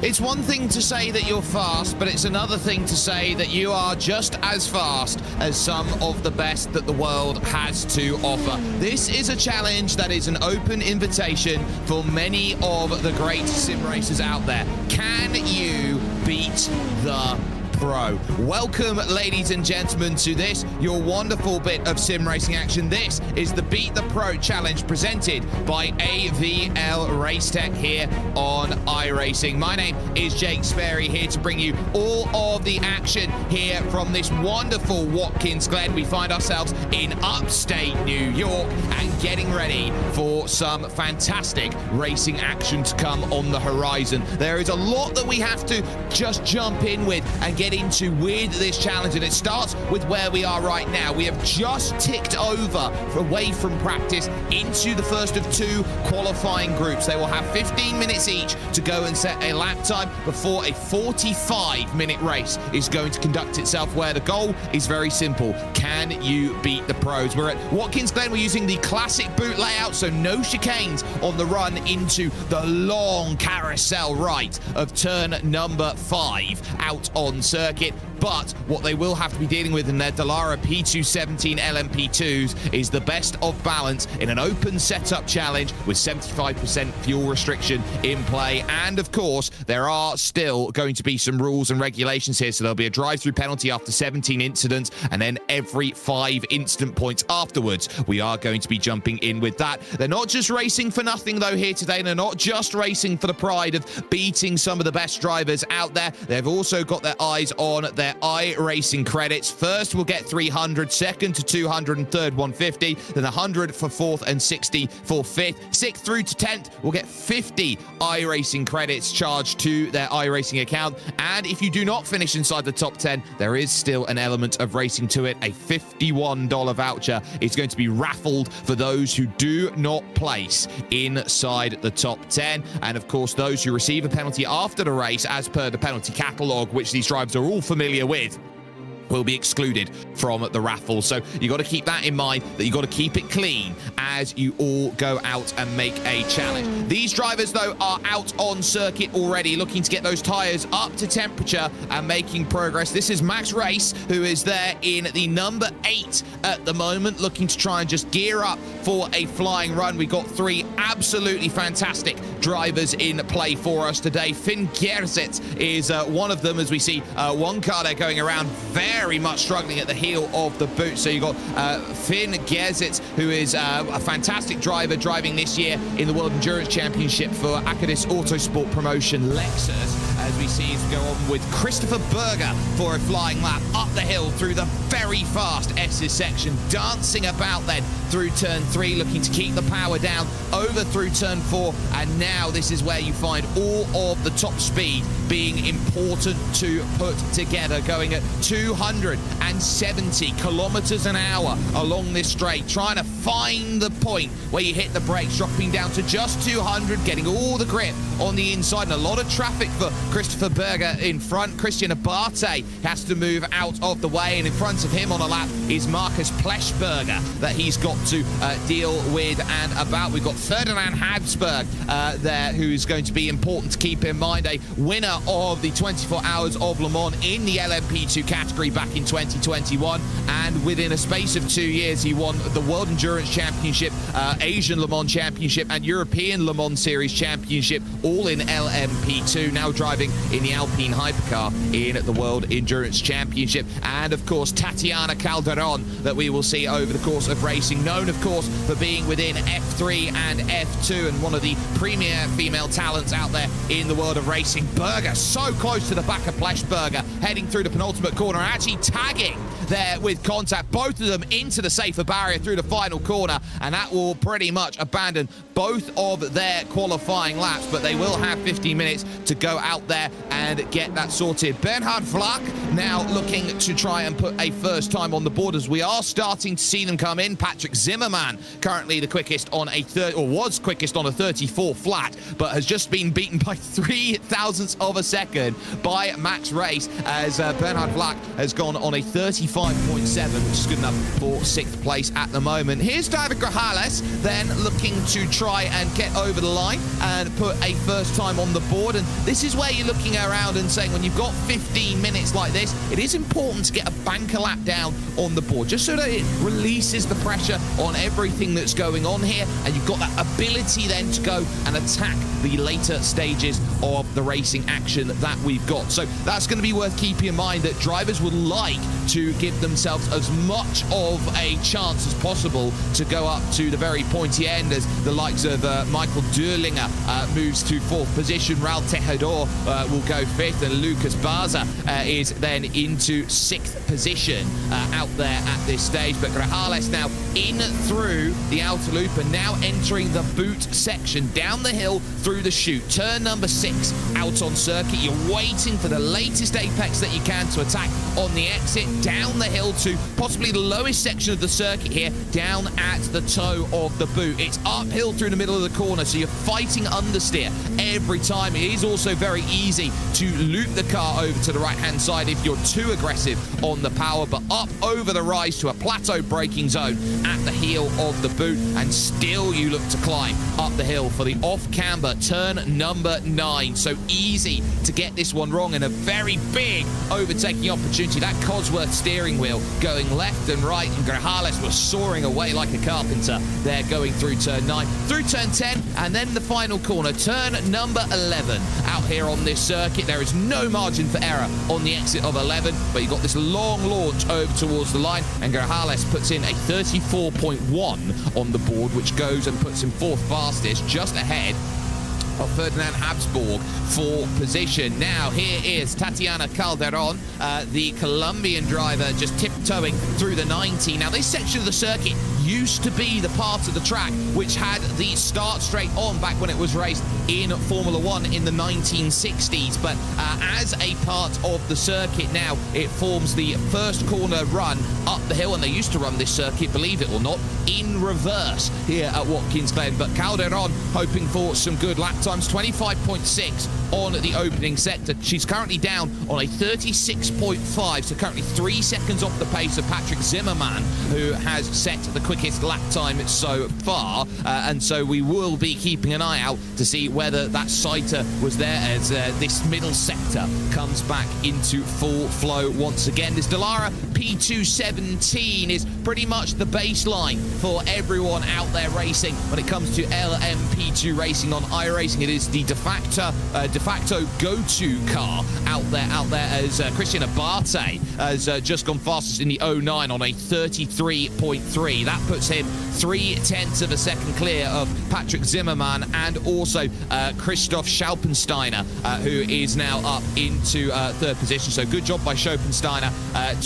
It's one thing to say that you're fast, but it's another thing to say that you are just as fast as some of the best that the world has to offer. This is a challenge that is an open invitation for many of the great sim racers out there. Can you beat the pro? Welcome, ladies and gentlemen, to this, your wonderful bit of sim racing action. This is the Beat the Pro challenge presented by AVL RACETECH here on iRacing. My name is Jake Sperry, here to bring you all of the action here from this wonderful Watkins Glen. We find ourselves in upstate New York and getting ready for some fantastic racing action to come on the horizon. There is a lot that we have to just jump in with and get into with this challenge, and it starts with where we are right now. We have just ticked over away from practice into the first of two qualifying groups. They will have 15 minutes each to go and set a lap time before a 45-minute race is going to conduct itself, where the goal is very simple. Can you beat the pros? We're at Watkins Glen. We're using the classic boot layout, so no chicanes on the run into the long carousel right of turn number 5 out on circuit. But what they will have to be dealing with in their Dallara P217 LMP2s is the best of balance in an open setup challenge with 75% fuel restriction in play. And of course, there are still going to be some rules and regulations here. So there'll be a drive-through penalty after 17 incidents, and then every 5 instant points afterwards, we are going to be jumping in with that. They're not just racing for nothing, though, here today. They're not just racing for the pride of beating some of the best drivers out there. They've also got their eyes on their iRacing credits. First, we'll get 300, second to 200, and third 150, then 100 for 4th and 60 for 5th. 6th through to 10th, we'll get 50 iRacing credits charged to their iRacing account. And if you do not finish inside the top 10, there is still an element of racing to it. A $51 voucher is going to be raffled for those who do not place inside the top 10. And of course, those who receive a penalty after the race, as per the penalty catalogue, which these drivers are all familiar with, will be excluded from the raffle. So you got to keep that in mind, that you got to keep it clean as you all go out and make a challenge. These drivers, though, are out on circuit already, looking to get those tires up to temperature and making progress. This is Max Race, who is there in the number 8 at the moment, looking to try and just gear up for a flying run. We've got 3 absolutely fantastic drivers in play for us today. Finn Gerzit is one of them, as we see one car there going around very much struggling at the heel of the boot. So you've got Finn Gerzit, who is a fantastic driver, driving this year in the World Endurance Championship for Acadis Autosport promotion Lexus, as we see him go on with Christopher Berger for a flying lap up the hill through the very fast S's section, dancing about then through turn 3, looking to keep the power down over through turn 4. And now this is where you find all of the top speed being important to put together, going at 270 kilometers an hour along this straight, trying to find the point where you hit the brakes, dropping down to just 200, getting all the grip on the inside, and a lot of traffic for Christopher Berger in front. Christian Abate has to move out of the way, and in front of him on a lap is Marcus Pleschberger that he's got to deal with and about. We've got Ferdinand Habsburg there, who's going to be important to keep in mind, a winner of the 24 Hours of Le Mans in the LMP2 category back in 2021, and within a space of 2 years he won the World Endurance Championship, Asian Le Mans Championship, and European Le Mans Series Championship, all in LMP2, now driving in the Alpine Hypercar in the World Endurance Championship. And of course, Tatiana Calderon, that we will see over the course of racing, known of course for being within F3 and F2 and one of the premier female talents out there in the world of racing. Berger so close to the back of Pleschberger, heading through the penultimate corner, actually tagging there with contact, both of them into the safer barrier through the final corner, and that will pretty much abandon both of their qualifying laps, but they will have 15 minutes to go out there and get that sorted. Bernhard Vlach now looking to try and put a first time on the board, as we are starting to see them come in. Patrick Zimmerman, currently the quickest on a was quickest on a 34 flat, but has just been beaten by 3 thousandths of a second by Max Race, as Bernhard Vlach has gone on a 35.7, which is good enough for 6th place at the moment. Here's David Grajales then looking to try try and get over the line and put a first time on the board. And this is where you're looking around and saying, when you've got 15 minutes like this, it is important to get a banker lap down on the board, just so that it releases the pressure on everything that's going on here, and you've got that ability then to go and attack the later stages of the racing action that we've got. So that's going to be worth keeping in mind, that drivers would like to give themselves as much of a chance as possible to go up to the very pointy end, as the likes of Michael Durlinger moves to 4th position, Raul Tejedor will go 5th, and Lucas Baza is then into 6th position out there at this stage. But Grajales now in through the outer loop and now entering the boot section, down the hill through the chute. Turn number 6 out on circuit. You're waiting for the latest apex that you can to attack on the exit, down the hill to possibly the lowest section of the circuit here, down at the toe of the boot. It's uphill through the middle of the corner, so you're fighting understeer every time. It is also very easy to loop the car over to the right-hand side if you're too aggressive on the power, but up over the rise to a plateau braking zone at the heel of the boot, and still you look to climb up the hill for the off-camber turn number 9. So easy to get this one wrong, and a very big overtaking opportunity. That Cosworth steering wheel going left and right, and Grajales was soaring away like a carpenter there, going through turn 9, through turn 10, and then the final corner, turn number 11. Out here on this circuit, there is no margin for error on the exit of 11, but you've got this long launch over towards the line, and Grajales puts in a 34.1 on the board, which goes and puts him 4th fastest, just ahead of Ferdinand Habsburg for position. Now here is Tatiana Calderon, the Colombian driver, just tiptoeing through the 90. Now this section of the circuit used to be the part of the track which had the start straight on back when it was raced in Formula 1 in the 1960s, but as a part of the circuit now, it forms the first corner run up the hill, and they used to run this circuit, believe it or not, in reverse here at Watkins Glen. But Calderon hoping for some good lap times, 25.6 on the opening sector. She's currently down on a 36.5, so currently 3 seconds off the pace of Patrick Zimmerman, who has set the quickest lap time so far, and so we will be keeping an eye out to see whether that sighter was there as this middle sector comes back into full flow once again. This Dallara P217 is pretty much the baseline for everyone out there racing when it comes to LMP2 racing on iRacing. It is the de facto go-to car out there as Christian Abate has just gone fastest in the 09 on a 33.3. That puts him 0.3 of a second clear of Patrick Zimmerman and also Christoph Schaupensteiner, who is now up into 3rd position. So good job by Schaupensteiner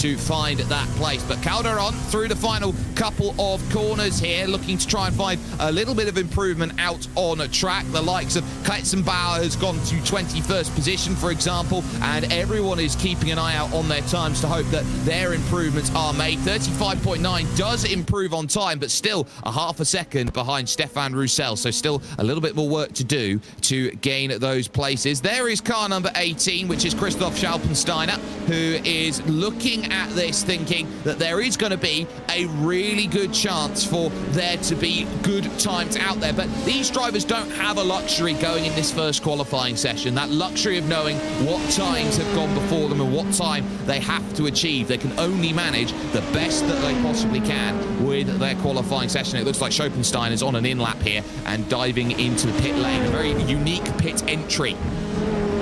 to find that place. But Calderon through the final couple of corners here, looking to try and find a little bit of improvement out on track. The likes of Kletzenbauer has gone to 21st position, for example, and everyone is keeping an eye out on their times to hope that their improvements are made. 35.9 does improve on time, but still a half a second behind Stefan Roussel, so still a little bit more work to do to gain those places. There is car number 18, which is Christoph Schaupensteiner, who is looking at this thinking that there is going to be a really good chance for there to be good times out there, but these drivers don't have a luxury going in this first qualifying session, that luxury of knowing what times have gone before them and what time they have to achieve. They can only manage the best that they possibly can with their qualifying session. It looks like Schopenstein is on an in-lap here and diving into the pit lane. A very unique pit entry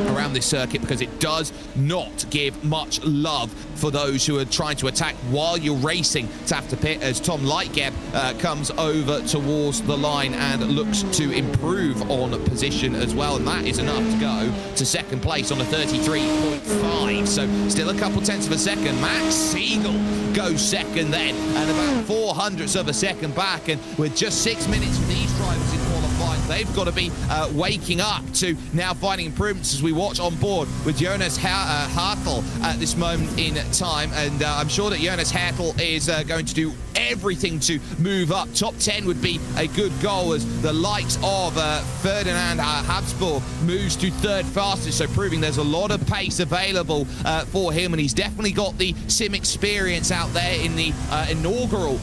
around this circuit because it does not give much love for those who are trying to attack while you're racing to have to pit, as Tom Lightgeb comes over towards the line and looks to improve on position as well, and that is enough to go to second place on a 33.5, so still a couple tenths of a second. Max Siegel goes second then, and about 0.04 of a second back, and with just 6 minutes for these drivers in qualifying, they've got to be waking up to now finding improvements as we watch on board with Jonas Hartl at this moment in time, and I'm sure that Jonas Hartl is going to do everything to move up. Top 10 would be a good goal as the likes of Ferdinand Habsburg moves to third fastest, so proving there's a lot of pace available for him, and he's definitely got the sim experience out there in the inaugural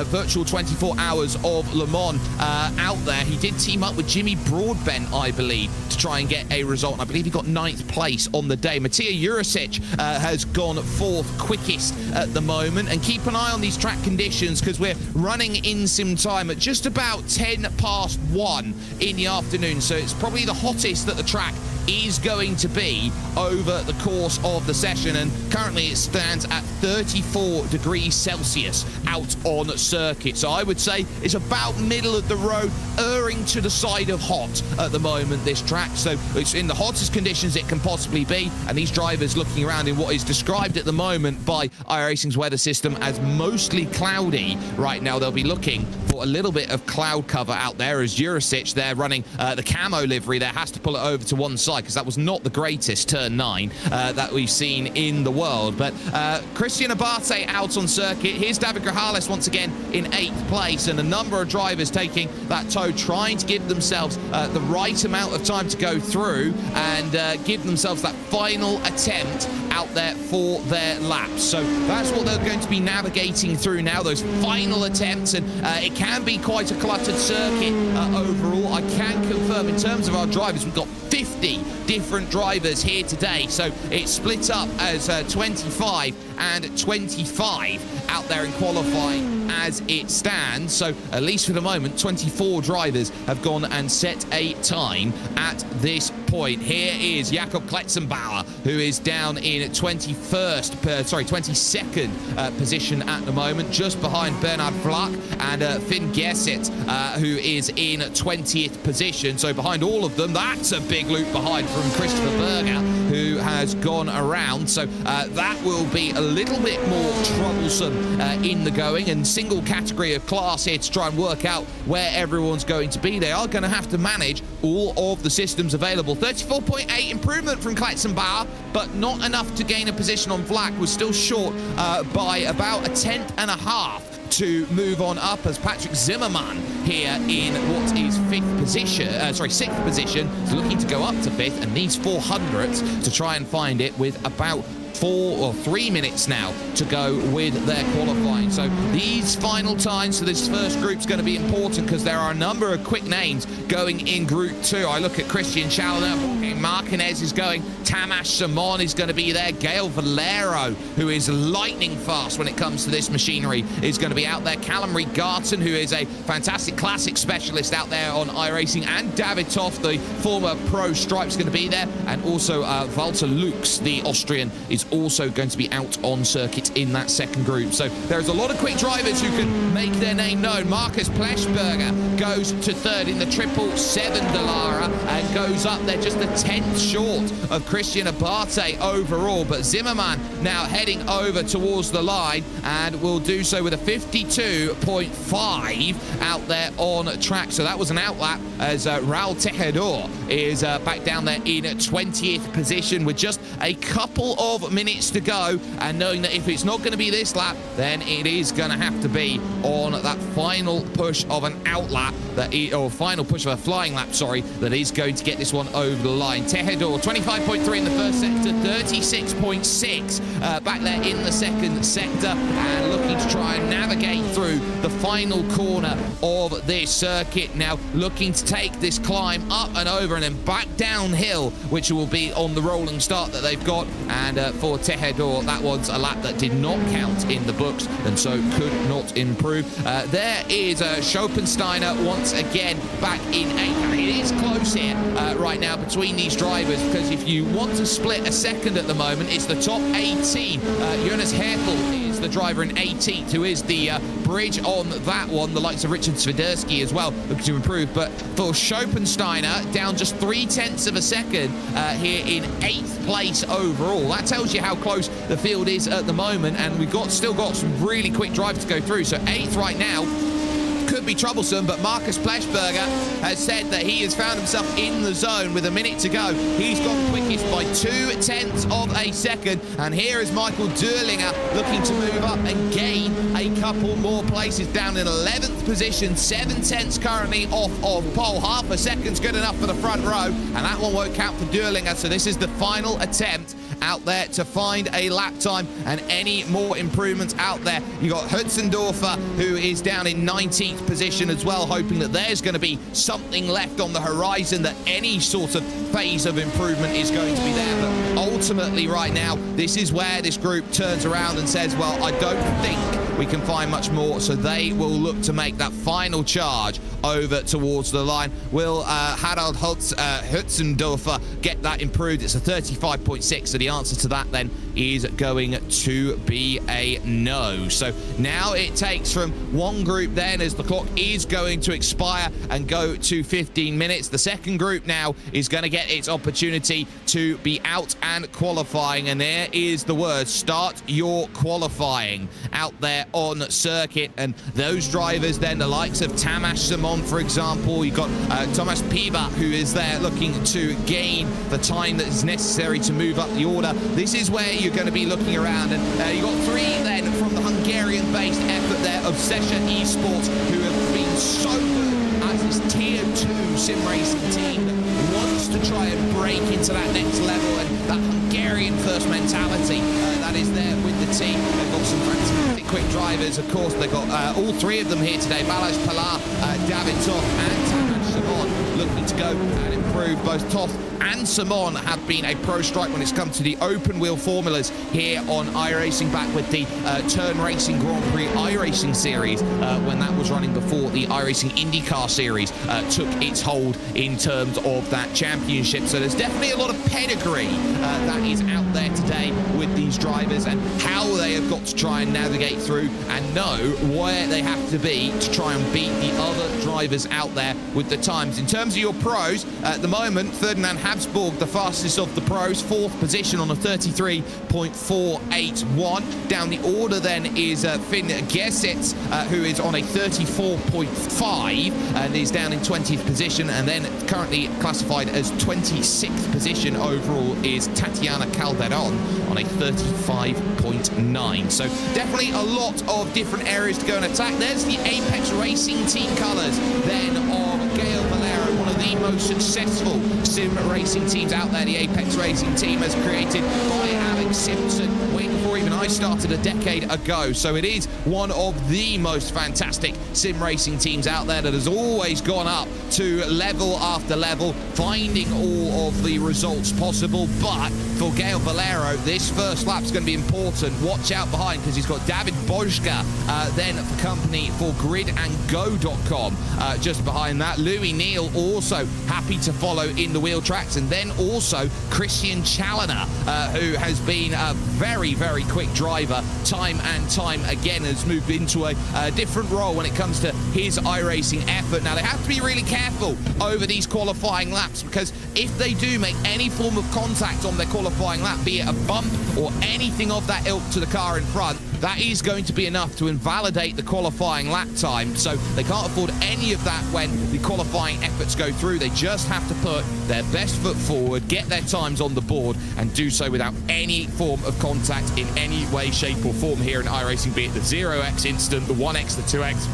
virtual 24 hours of Le Mans out there. He did team up with Jimmy Broadbent, I believe, to try and get a result, and I believe he got 9th place on the day. Matija Jurisic has gone 4th quickest at the moment, and keep an eye on these track conditions because we're running in sim time at just about 1:10 in the afternoon, so it's probably the hottest that the track is going to be over the course of the session, and currently it stands at 34 degrees Celsius out on circuit, so I would say it's about middle of the road, erring to the side of hot at the moment, this track. So it's in the hottest conditions it can possibly be, and these drivers looking around in what is described at the moment by iRacing's weather system as mostly cloudy right now. They'll be looking for a little bit of cloud cover out there as Jurisic, they're running the camo livery there, has to pull it over to one side because that was not the greatest turn 9 that we've seen in the world. But Christian Abate out on circuit. Here's David Grajales once again in 8th place, and a number of drivers taking that toe, trying to give themselves the right amount of time to go through and give themselves that final attempt out there for their laps. So that's what they're going to be navigating through now, those final attempts, and it can be quite a cluttered circuit overall. I can confirm in terms of our drivers, we've got 50 different drivers here today, so it's split up as 25 and 25 out there in qualifying as it stands. So at least for the moment, 24 drivers have gone and set a time at this point. Here is Jakob Kletzenbauer, who is down in 22nd position at the moment, just behind Bernard Vlach and Finn Gesset, who is in 20th position. So behind all of them, that's a big loop behind from Christopher Berger, who has gone around. So that will be a little bit more troublesome in the going, and single category of class here to try and work out where everyone's going to be. They are going to have to manage all of the systems available. 34.8 improvement from Kletzenbauer, but not enough to gain a position on Vlach. Was still short by about 1/10.5 to move on up, as Patrick Zimmermann here in what is 6th position, is looking to go up to 5th and needs 400ths to try and find it, with about 4 or 3 minutes now to go with their qualifying. So these final times for this first group is going to be important because there are a number of quick names going in Group 2. I look at Christian Challoner, Marquez is going, Tamash Simon is going to be there, Gail Valero, who is lightning fast when it comes to this machinery, is going to be out there, Callum Regarton, who is a fantastic classic specialist out there on iRacing, and David Toft, the former pro Stripe, is going to be there, and also Walter Lux, the Austrian, is also going to be out on circuit in that second group. So there's a lot of quick drivers who can make their name known. Marcus Pleschberger goes to 3rd in the 777 Dallara and goes up there just a 10th short of Christian Abate overall, but Zimmermann now heading over towards the line and will do so with a 52.5 out there on track. So that was an outlap as Raul Tejedor is back down there in 20th position with just a couple of minutes to go, and knowing that if it's not going to be this lap, then it is going to have to be on that final push of an outlap, or final push of a flying lap, sorry, that is going to get this one over the line. Tejedor, 25.3 in the first sector, 36.6 back there in the second sector, and looking to try and navigate through the final corner of this circuit. Now looking to take this climb up and over and then back downhill, which will be on the rolling start that they've got. And for Tejedor, that was a lap that did not count in the books and so could not improve. There is Schopensteiner once again back in 8th. It is close here right now between these drivers, because if you want to split a second at the moment, it's the top 18. Jonas Hertel is the driver in 18th, who is the bridge on that one. The likes of Richard Swiderski as well looking to improve, but for Schopensteiner, down just 0.3 of a second here in 8th place overall. That tells you how close the field is at the moment, and we've still got some really quick drivers to go through. So 8th right now could be troublesome, but Marcus Pleschberger has said that he has found himself in the zone with a minute to go. He's gone quickest by 0.2 of a second, and here is Michael Durlinger looking to move up and gain a couple more places, down in 11th position, 7/10 currently off of pole. Half a second's good enough for the front row, and that one won't count for Durlinger. So this is the final attempt out there to find a lap time, and any more improvements out there. You got Hutzendorfer, who is down in 19th position as well, hoping that there's going to be something left on the horizon, that any sort of phase of improvement is going to be there. But ultimately right now, this is where this group turns around and says, well, I don't think we can find much more, so they will look to make that final charge over towards the line. Will Harald Hutzendorfer get that improved? It's a 35.6, so the answer to that then is going to be a no. So now it takes from one group then, as the clock is going to expire and go to 15 minutes. The second group now is going to get its opportunity to be out and qualifying, and there is the word, start your qualifying out there on circuit. And those drivers then, the likes of Tamas Simon, for example, you've got Thomas Piba, who is there looking to gain the time that is necessary to move up the order. This is where you're going to be looking around, and you've got three then from the Hungarian-based effort there of Sesha Esports, who have been so good as this tier 2 sim racing team that wants to try and break into that next level, and that Hungarian first mentality that is there with the team. They've got some fantastic quick drivers, of course. They've got all three of them here today, Balázs Pilar, David Toth and Tamas Simon, looking to go and improve. Both Toth and Simon have been a pro strike when it's come to the open wheel formulas here on iRacing, back with the Turn Racing Grand Prix iRacing series when that was running before the iRacing IndyCar series took its hold in terms of that championship. So there's definitely a lot of pedigree that is out there today with these drivers, and how they have got to try and navigate through and know where they have to be to try and beat the other drivers out there with the times. In terms of your pros, at the moment, Ferdinand Habsburg, the fastest of the pros, 4th position on a 33.481. Down the order then is Finn Gesitz, who is on a 34.5 and is down in 20th position, and then currently classified as 26th position overall is Tatiana Calderon on a 35.9. So definitely a lot of different areas to go and attack. There's the Apex Racing team colours then of Gael Valero, one of the most successful sim racing teams out there. The Apex Racing team has created by Alex Simpson way before even I started a decade ago. So it is one of the most fantastic sim racing teams out there that has always gone up to level after level, finding all of the results possible. But for Gael Valero, this first lap is going to be important. Watch out behind, because he's got David Bojka then for company for gridandgo.com just behind that. Louis Neal also happy to follow in the wheel tracks, and then also Christian Challoner, who has been a very, very quick driver time and time again, has moved into a different role when it comes to his iRacing effort. Now, they have to be really careful over these qualifying laps, because if they do make any form of contact on their qualifying lap, be it a bump or anything of that ilk to the car in front, that is going to be enough to invalidate the qualifying lap time. So they can't afford any of that when the qualifying efforts go through. They just have to put their best foot forward, get their times on the board, and do so without any form of contact in any way, shape or form here in iRacing, be it the 0x incident, the 1x, the 2x,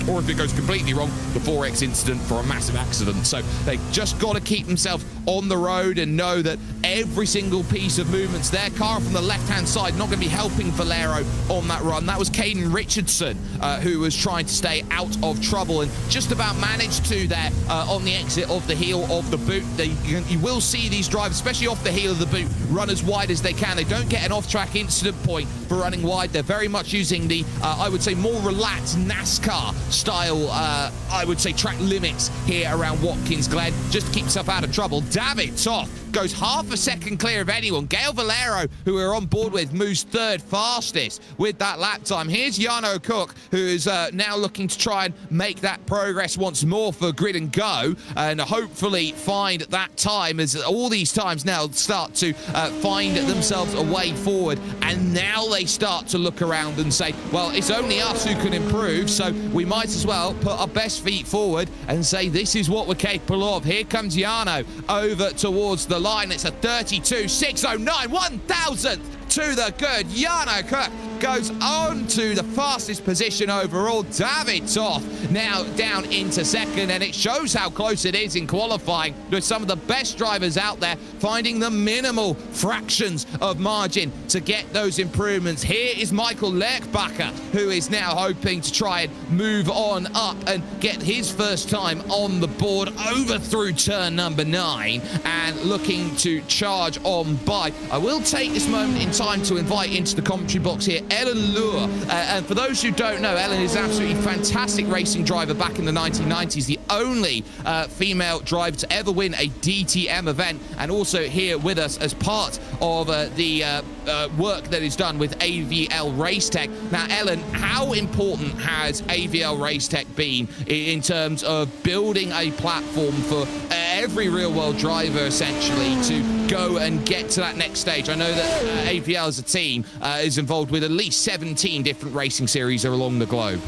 or if it goes completely wrong, the 4x incident for a massive accident. So they've just got to keep themselves on the road and know that every single piece of movement's there. Car from the left-hand side not going to be helping Valero on that run. That was Caden Richardson, who was trying to stay out of trouble and just about managed to there on the exit of the heel of the boot. You will see these drivers, especially off the heel of the boot, run as wide as they can. They don't get an off-track incident point for running wide. They're very much using the, I would say, more relaxed NASCAR style, I would say, track limits here around Watkins Glen, just to keep himself out of trouble. David Toth goes half a second clear of anyone. Gael Valero, who we're on board with, moves third fastest with that lap time. Here's Jarno Cook, who is now looking to try and make that progress once more for Grid and Go, and hopefully find that time, as all these times now start to find themselves a way forward. And now they start to look around and say, well, it's only us who can improve, so we might as well put our best feet forward and say this is what we're capable of. Here comes Jarno over towards the line. It's a 32.609, 1,000th to the good. Jarno Cook goes on to the fastest position overall. David Toth now down into second, and it shows how close it is in qualifying with some of the best drivers out there finding the minimal fractions of margin to get those improvements. Here is Michael Lerkbacher, who is now hoping to try and move on up and get his first time on the board over through turn number 9 and looking to charge on by. I will take this moment in time to invite into the commentary box here Ellen Lure. And for those who don't know, Ellen is an absolutely fantastic racing driver back in the 1990s, the only female driver to ever win a DTM event, and also here with us as part of the work that is done with AVL RACETECH. Now, Ellen, how important has AVL RACETECH been in terms of building a platform for every real-world driver, essentially, to go and get to that next stage? I know that AVL as a team is involved with at least 17 different racing series along the globe.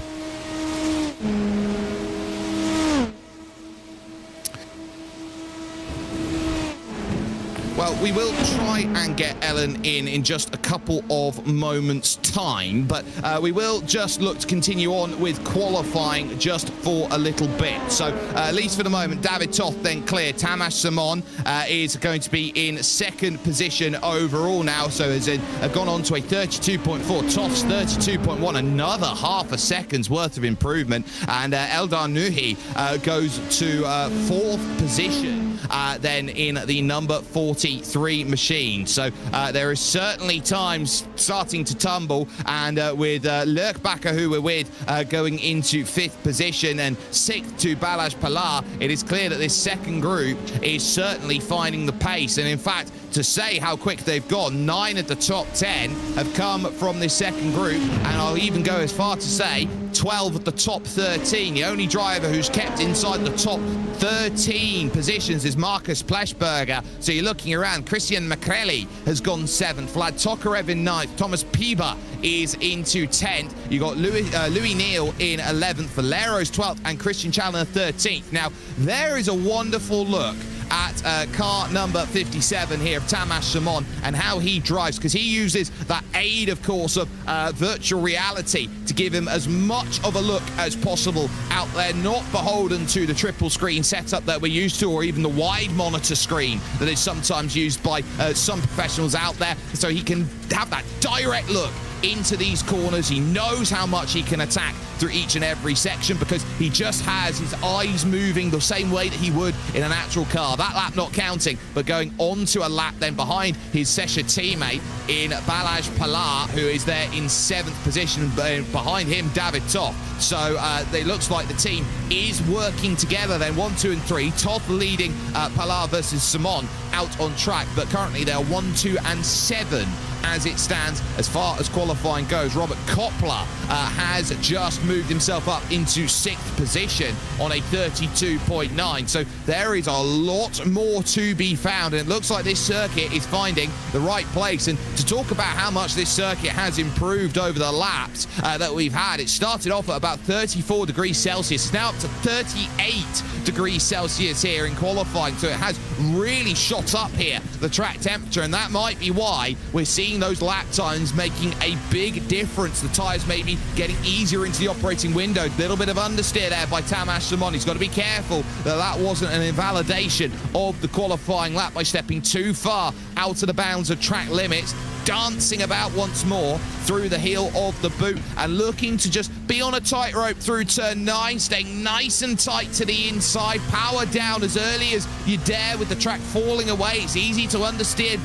Well, we will try and get Ellen in just a couple of moments' time, but we will just look to continue on with qualifying just for a little bit. So, at least for the moment, David Toth then clear. Tamas Simon is going to be in second position overall now, so has gone on to a 32.4. Toth's 32.1, another half a second's worth of improvement, and Eldar Nuhi goes to fourth position then in the number 43 machine. So there is certainly times starting to tumble, and with Lerkbacher, who we're with, going into fifth position, and sixth to Balazs Pilar, it is clear that this second group is certainly finding the pace. And in fact, to say how quick they've gone, 9 of the top 10 have come from this second group, and I'll even go as far to say 12 of the top 13. The only driver who's kept inside the top 13 positions is Marcus Pleshberger. So you're looking around. Christian Makreli has gone 7th. Vlad Tokarev in 9th. Thomas Piba is into 10th. You got Louis Neal in 11th. Valero's 12th, and Christian Challoner 13th. Now, there is a wonderful look at car number 57 here of Tamas Simon and how he drives, because he uses that aid, of course, of virtual reality to give him as much of a look as possible out there, not beholden to the triple screen setup that we're used to, or even the wide monitor screen that is sometimes used by some professionals out there. So he can have that direct look into these corners. He knows how much he can attack through each and every section because he just has his eyes moving the same way that he would in an actual car. That lap not counting, but going on to a lap then behind his Sesha teammate in Balazs Pilar, who is there in 7th position, behind him David Toth. So it looks like the team is working together then, 1, 2 and 3. Toth leading Pilar versus Simon out on track, but currently they're 1, 2 and 7 as it stands as far as qualifying goes. Robert Koppler has just moved himself up into 6th position on a 32.9. So there is a lot more to be found, and it looks like this circuit is finding the right place. And to talk about how much this circuit has improved over the laps that we've had, it started off at about 34 degrees Celsius. It's now up to 38 degrees Celsius here in qualifying. So it has really shot up here, the track temperature, and that might be why we're seeing those lap times making a big difference. The tyres may be getting easier into the operating window. A little bit of understeer there by Tamas Simon. He's got to be careful that that wasn't an invalidation of the qualifying lap by stepping too far out of the bounds of track limits. Dancing about once more through the heel of the boot and looking to just be on a tightrope through turn 9, staying nice and tight to the inside. Power down as early as you dare with the track falling away. It's easy to understeer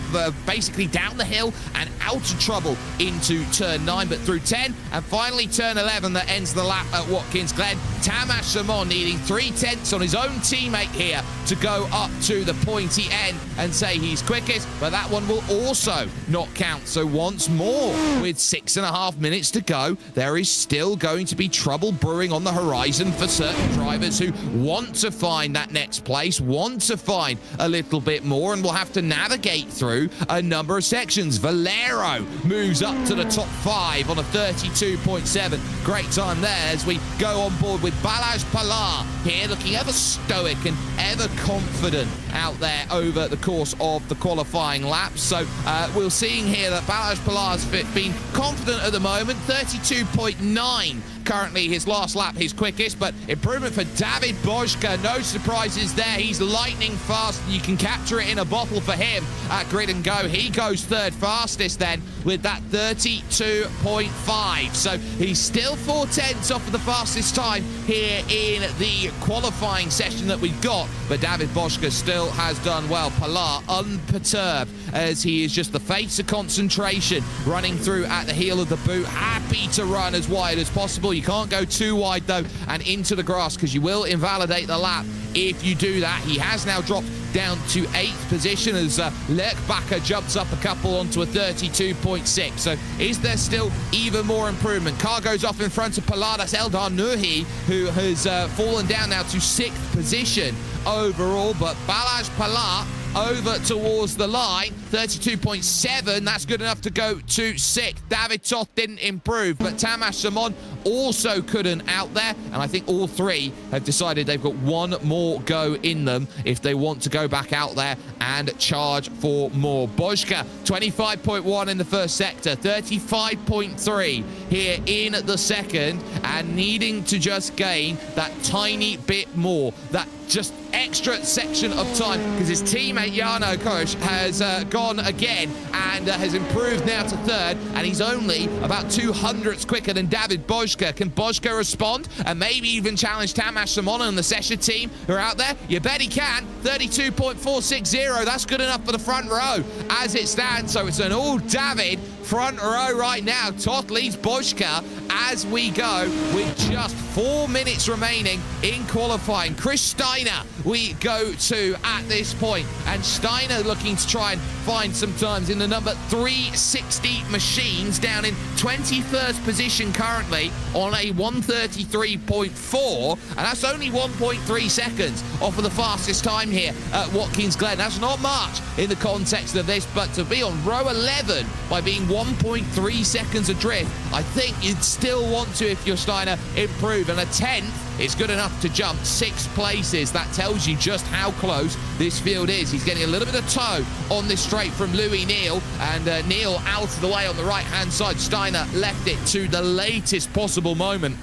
basically down the hill and out of trouble into turn 9, but through 10 and finally turn 11 that ends the lap at Watkins Glen. Tamas Simon needing 3/10 on his own teammate here to go up to the pointy end and say he's quickest, but that one will also not count. So once more, with 6.5 minutes to go, there is still going to be trouble brewing on the horizon for certain drivers who want to find that next place, want to find a little bit more, and will have to navigate through a number of sections. Valero moves up to the top 5 on a 32.7. Great time there as we go on board with Balazs Pilar here, looking ever stoic and ever confident out there over the course of the qualifying laps. So we're seeing here here that Balázs Pilar's been confident at the moment. 32.9 currently his last lap, his quickest, but improvement for David Božka. No surprises there. He's lightning fast. You can capture it in a bottle for him at grid and go. He goes third fastest then with that 32.5. So he's still 4/10 off of the fastest time here in the qualifying session that we've got, but David Božka still has done well. Pilar unperturbed as he is just the face of concentration, running through at the heel of the boot, happy to run as wide as possible. You can't go too wide though and into the grass because you will invalidate the lap if you do that. He has now dropped down to 8th position as Lerkbacher jumps up a couple onto a 32.6. So is there still even more improvement? Car goes off in front of Pilar. That's Eldar Nuhi, who has fallen down now to 6th position overall, but Balázs Pilar over towards the line, 32.7, that's good enough to go to 6th. David Toth didn't improve, but Tamas Simon also couldn't out there, and I think all three have decided they've got one more go in them if they want to go back out there and charge for more. Božka, 25.1 in the first sector, 35.3 here in the second, and needing to just gain that tiny bit more, that just extra section of time, because his teammate Jarno Koch has gone again and has improved now to 3rd, and he's only about 200ths quicker than David Božka. Can Božka respond and maybe even challenge Tamas Simon and the Session team who are out there? You bet he can. 32.460, that's good enough for the front row as it stands. So it's an all David front row right now. Toth leads Božka as we go with just 4 minutes remaining in qualifying. Chris Steiner we go to at this point, and Steiner looking to try and find some times in the number 360 machines, down in 21st position currently on a 133.4, and that's only 1.3 seconds off of the fastest time here at Watkins Glen. That's not much in the context of this, but to be on row 11 by being 1.3 seconds adrift, I think you'd still want to, if you're Steiner, improve, and a 10th is good enough to jump 6 places. That tells you just how close this field is. He's getting a little bit of toe on this straight from Louis Neal, and Neal out of the way on the right-hand side. Steiner left it to the latest possible moment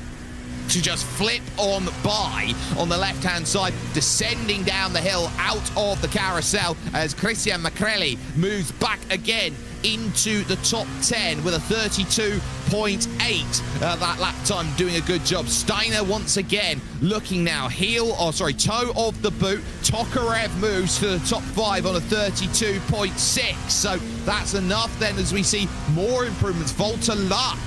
to just flip on by on the left-hand side, descending down the hill out of the carousel as Christian Macrelli moves back again into the top 10 with a 32.8 that lap time, doing a good job. Steiner once again looking now toe of the boot. Tokarev moves to the top 5 on a 32.6, so that's enough then as we see more improvements. Volta Lux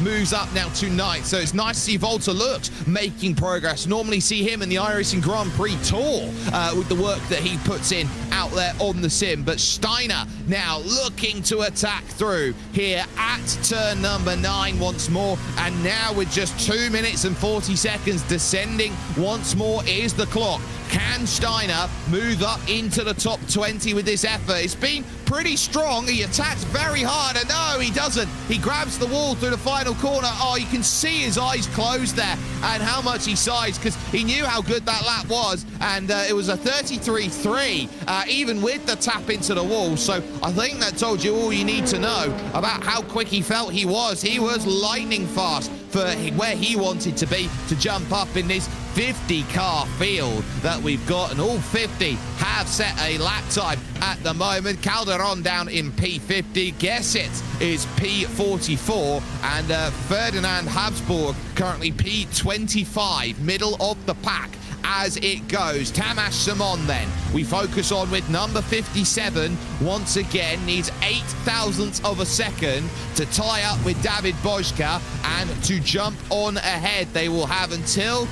moves up now to 9th, so it's nice to see Volta Lux making progress. Normally see him in the iRacing Grand Prix Tour with the work that he puts in out there on the sim, but Steiner now looking to attack through here at turn number 9 once more, and now with just 2 minutes and 40 seconds descending once more is the clock. Can Steiner move up into the top 20 with this effort? It's been pretty strong. He attacks very hard, and no, he doesn't. He grabs the wall through the final corner. Oh, you can see his eyes closed there and how much he sighs, because he knew how good that lap was, and it was a 33.3 even with the tap into the wall. So I think that told you all you need to know about how quick he felt he was. He was lightning fast for where he wanted to be to jump up in this 50-car field that we've got, and all 50 have set a lap time at the moment. Calderon down in P50, Gesset is P44, and Ferdinand Habsburg currently P25, middle of the pack as it goes. Tamas Simon then we focus on with number 57. Once again needs 0.008 of a second to tie up with David Božka and to jump on ahead. They will have until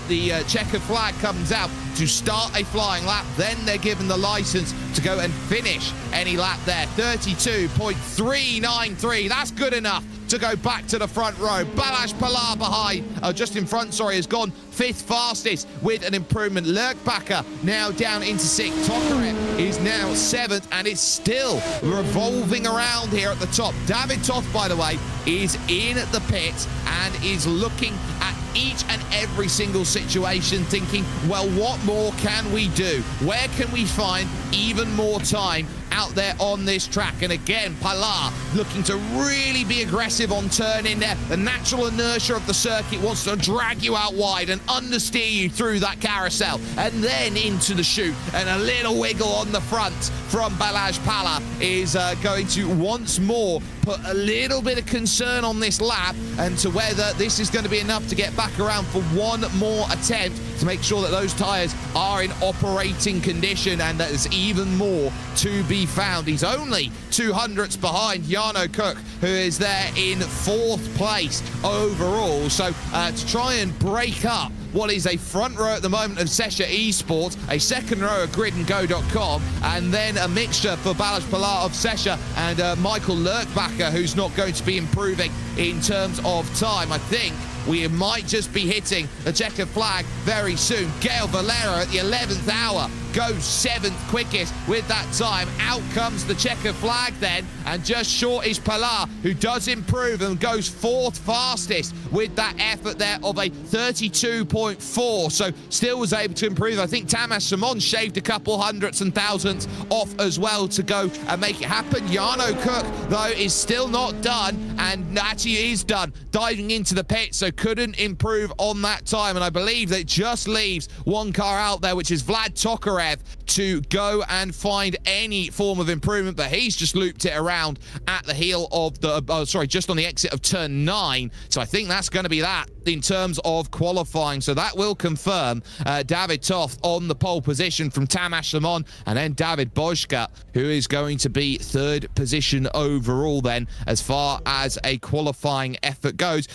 the checkered flag comes out to start a flying lap, then they're given the license to go and finish any lap there. 32.393, that's good enough to go back to the front row. Balázs Pilar behind, just in front, has gone 5th fastest with an improvement. Lerkbacher now down into 6th. Tokarev is now 7th, and it's still revolving around here at the top. David Toth, by the way, is in the pit and is looking at each and every single situation, thinking, well, what more can we do? Where can we find even more time out there on this track. And again, Pilar looking to really be aggressive on turn in there. The natural inertia of the circuit wants to drag you out wide and understeer you through that carousel and then into the chute. And a little wiggle on the front from Balázs Pala is going to once more put a little bit of concern on this lap and to whether this is going to be enough to get back around for one more attempt to make sure that those tyres are in operating condition and that there's even more to be found. He's only 200ths behind Jarno Cook, who is there in 4th place overall. So to try and break up what is a front row at the moment of Sesha Esports, a second row of gridandgo.com, and then a mixture for Balázs Pala of Sesha and Michael Lurkbacher, who's not going to be improving in terms of time. I think we might just be hitting the checkered flag very soon. Gael Valero at the 11th hour goes 7th quickest with that time. Out comes the checkered flag then, and just short is Pilar, who does improve and goes 4th fastest with that effort there of a 32.4. So still was able to improve. I think Tamas Simon shaved a couple hundredths and thousandths off as well to go and make it happen. Jarno Cook, though, is still not done, and actually is done, diving into the pit, so couldn't improve on that time. And I believe that just leaves one car out there, which is Vlad Tokarev, to go and find any form of improvement, but he's just looped it around at the heel of the, just on the exit of turn 9. So I think that's going to be that in terms of qualifying. So that will confirm David Toft on the pole position from Tamas Simon, and then David Bojka, who is going to be 3rd position overall then as far as a qualifying effort goes.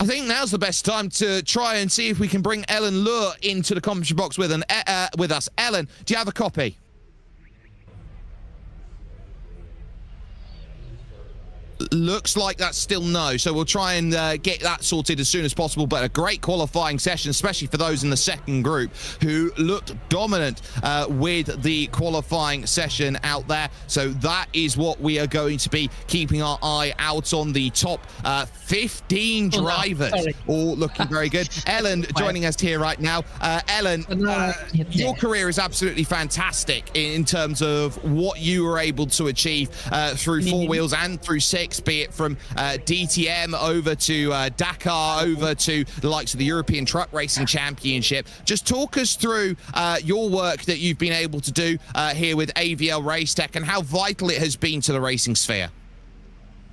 I think now's the best time to try and see if we can bring Ellen Lure into the commentary box with us. Ellen, do you have a copy? Looks like that's still no, so we'll try and get that sorted as soon as possible. But a great qualifying session, especially for those in the second group who looked dominant with the qualifying session out there. So that is what we are going to be keeping our eye out on. The top 15 drivers, all looking very good. Ellen joining us here right now. Ellen, your career is absolutely fantastic in terms of what you were able to achieve through 4 wheels and through 6, be it from DTM over to Dakar, over to the likes of the European Truck Racing Championship. Just talk us through your work that you've been able to do here with AVL RACETECH and how vital it has been to the racing sphere.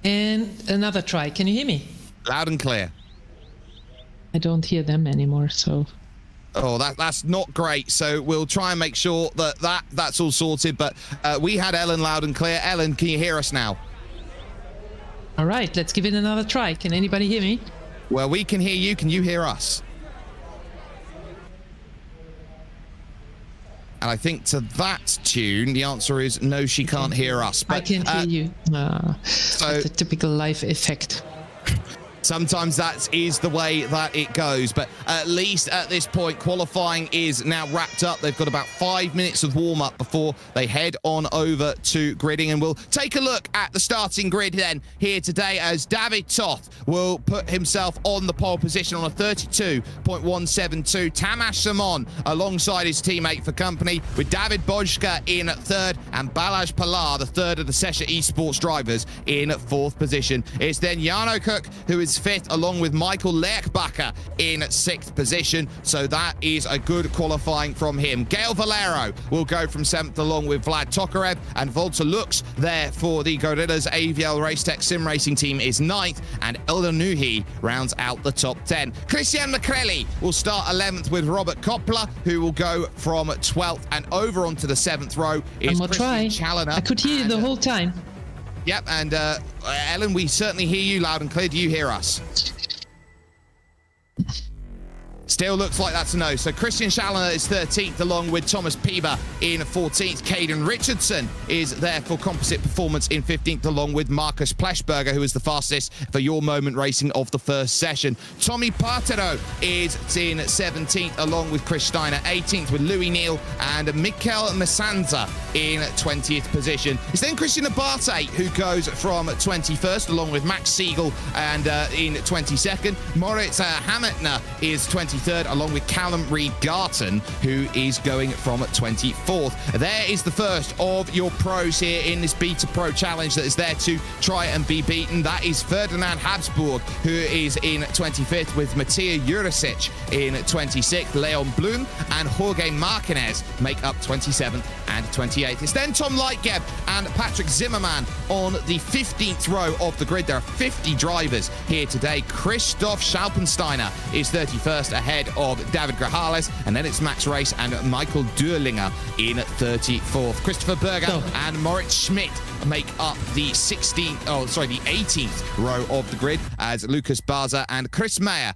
And another try. Can you hear me? Loud and clear. I don't hear them anymore, so... Oh, that's not great. So we'll try and make sure that that's all sorted. But we had Ellen loud and clear. Ellen, can you hear us now? All right, let's give it another try. Can anybody hear me? Well, we can hear you. Can you hear us? And I think to that tune, the answer is no, she can't hear us. But, I can hear you. So that's a typical live effect. Sometimes that is the way that it goes, but at least at this point, qualifying is now wrapped up. They've got about 5 minutes of warm-up before they head on over to gridding, and we'll take a look at the starting grid then here today as David Toth will put himself on the pole position on a 32.172. Tamas Simon alongside his teammate for company with David Bojka in 3rd and Balázs Pala, the 3rd of the Sesha Esports drivers, in 4th position. It's then Jarno Cook who is 5th, along with Michael Lurkbacher in 6th position. So that is a good qualifying from him. Gael Valero will go from 7th, along with Vlad Tokarev, and Volta Lux there for the Gorillas AVL RACETECH sim racing team is 9th, and Elder Nuhi rounds out the top 10. Christian McCrelly will start 11th with Robert Koppler, who will go from 12th, and over onto the 7th row is Christian Challoner. I could hear you the whole time. Yep, and Ellen, we certainly hear you loud and clear. Do you hear us? Still looks like that's a no. So Christian Challoner is 13th, along with Thomas Pieber in 14th. Caden Richardson is there for Composite Performance in 15th, along with Marcus Pleschberger, who is the fastest for Your Moment Racing of the first session. Tommy Partero is in 17th, along with Chris Steiner. 18th with Louis Neal and Mikel Masanza in 20th position. It's then Christian Abate who goes from 21st, along with Max Siegel, and in 22nd. Moritz Hametner is 23rd. 23rd, along with Callum Reed-Garton, who is going from 24th. There is the first of your pros here in this Beta Pro Challenge that is there to try and be beaten. That is Ferdinand Habsburg, who is in 25th, with Matija Jurisic in 26th. Leon Blum and Jorge Martinez make up 27th and 28th. It's then Tom Lightgeb and Patrick Zimmerman on the 15th row of the grid. There are 50 drivers here today. Christoph Schalpensteiner is 31st, ahead of David Grajales, and then it's Max Race and Michael Dürlinger in 34th. Christopher Berger and Moritz Schmidt make up the 18th row of the grid, as Lucas Baza and Chris Meyer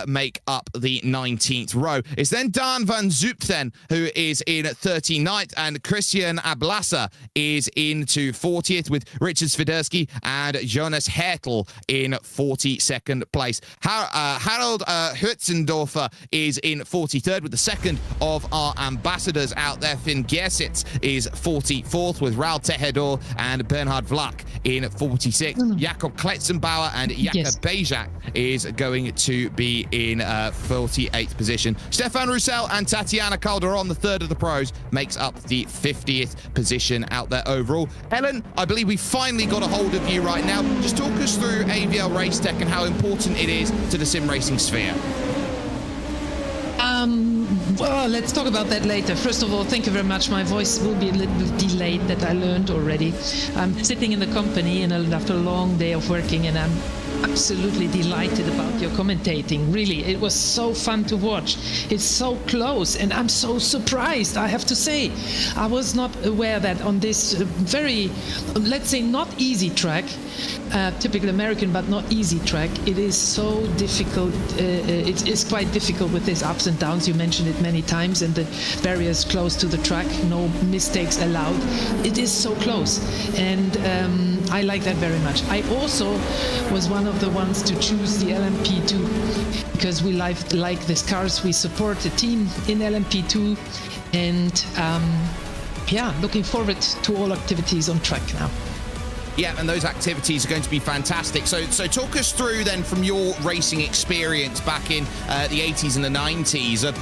make up the 19th row. It's then Dan van Zutphen, who is in 39th, and Christian Ablasa is into 40th, with Richard Swiderski and Jonas Hertel in 42nd place. Harold Hutzendorfer is in 43rd, with the second of our ambassadors out there. Finn Gersitz is 44th, with Raul Tejedor and Bernhard Vlach in 46th. Jakob Kletzenbauer and Jakob Bejak is going to be in 48th position. Stefan Roussel and Tatiana Calderon, the third of the pros, makes up the 50th position out there overall. Helen, I believe we finally got a hold of you right now. Just talk us through AVL RACETECH and how important it is to the sim racing sphere. Well, let's talk about that later. First of all, thank you very much. My voice will be a little bit delayed, that I learned already. I'm sitting in the company after a long day of working, and I'm absolutely delighted about your commentating. Really, it was so fun to watch. It's so close, and I'm so surprised, I have to say. I was not aware that on this very, let's say, not easy track, typical American but not easy track, it is so difficult. It is quite difficult with these ups and downs. You mentioned it many times, and the barriers close to the track, no mistakes allowed. It is so close, and I like that very much. I also was one of the ones to choose the LMP2 because we like these cars. We support the team in LMP2, and yeah, looking forward to all activities on track now. Yeah, and those activities are going to be fantastic. So talk us through then, from your racing experience back in the 80s and the 90s, of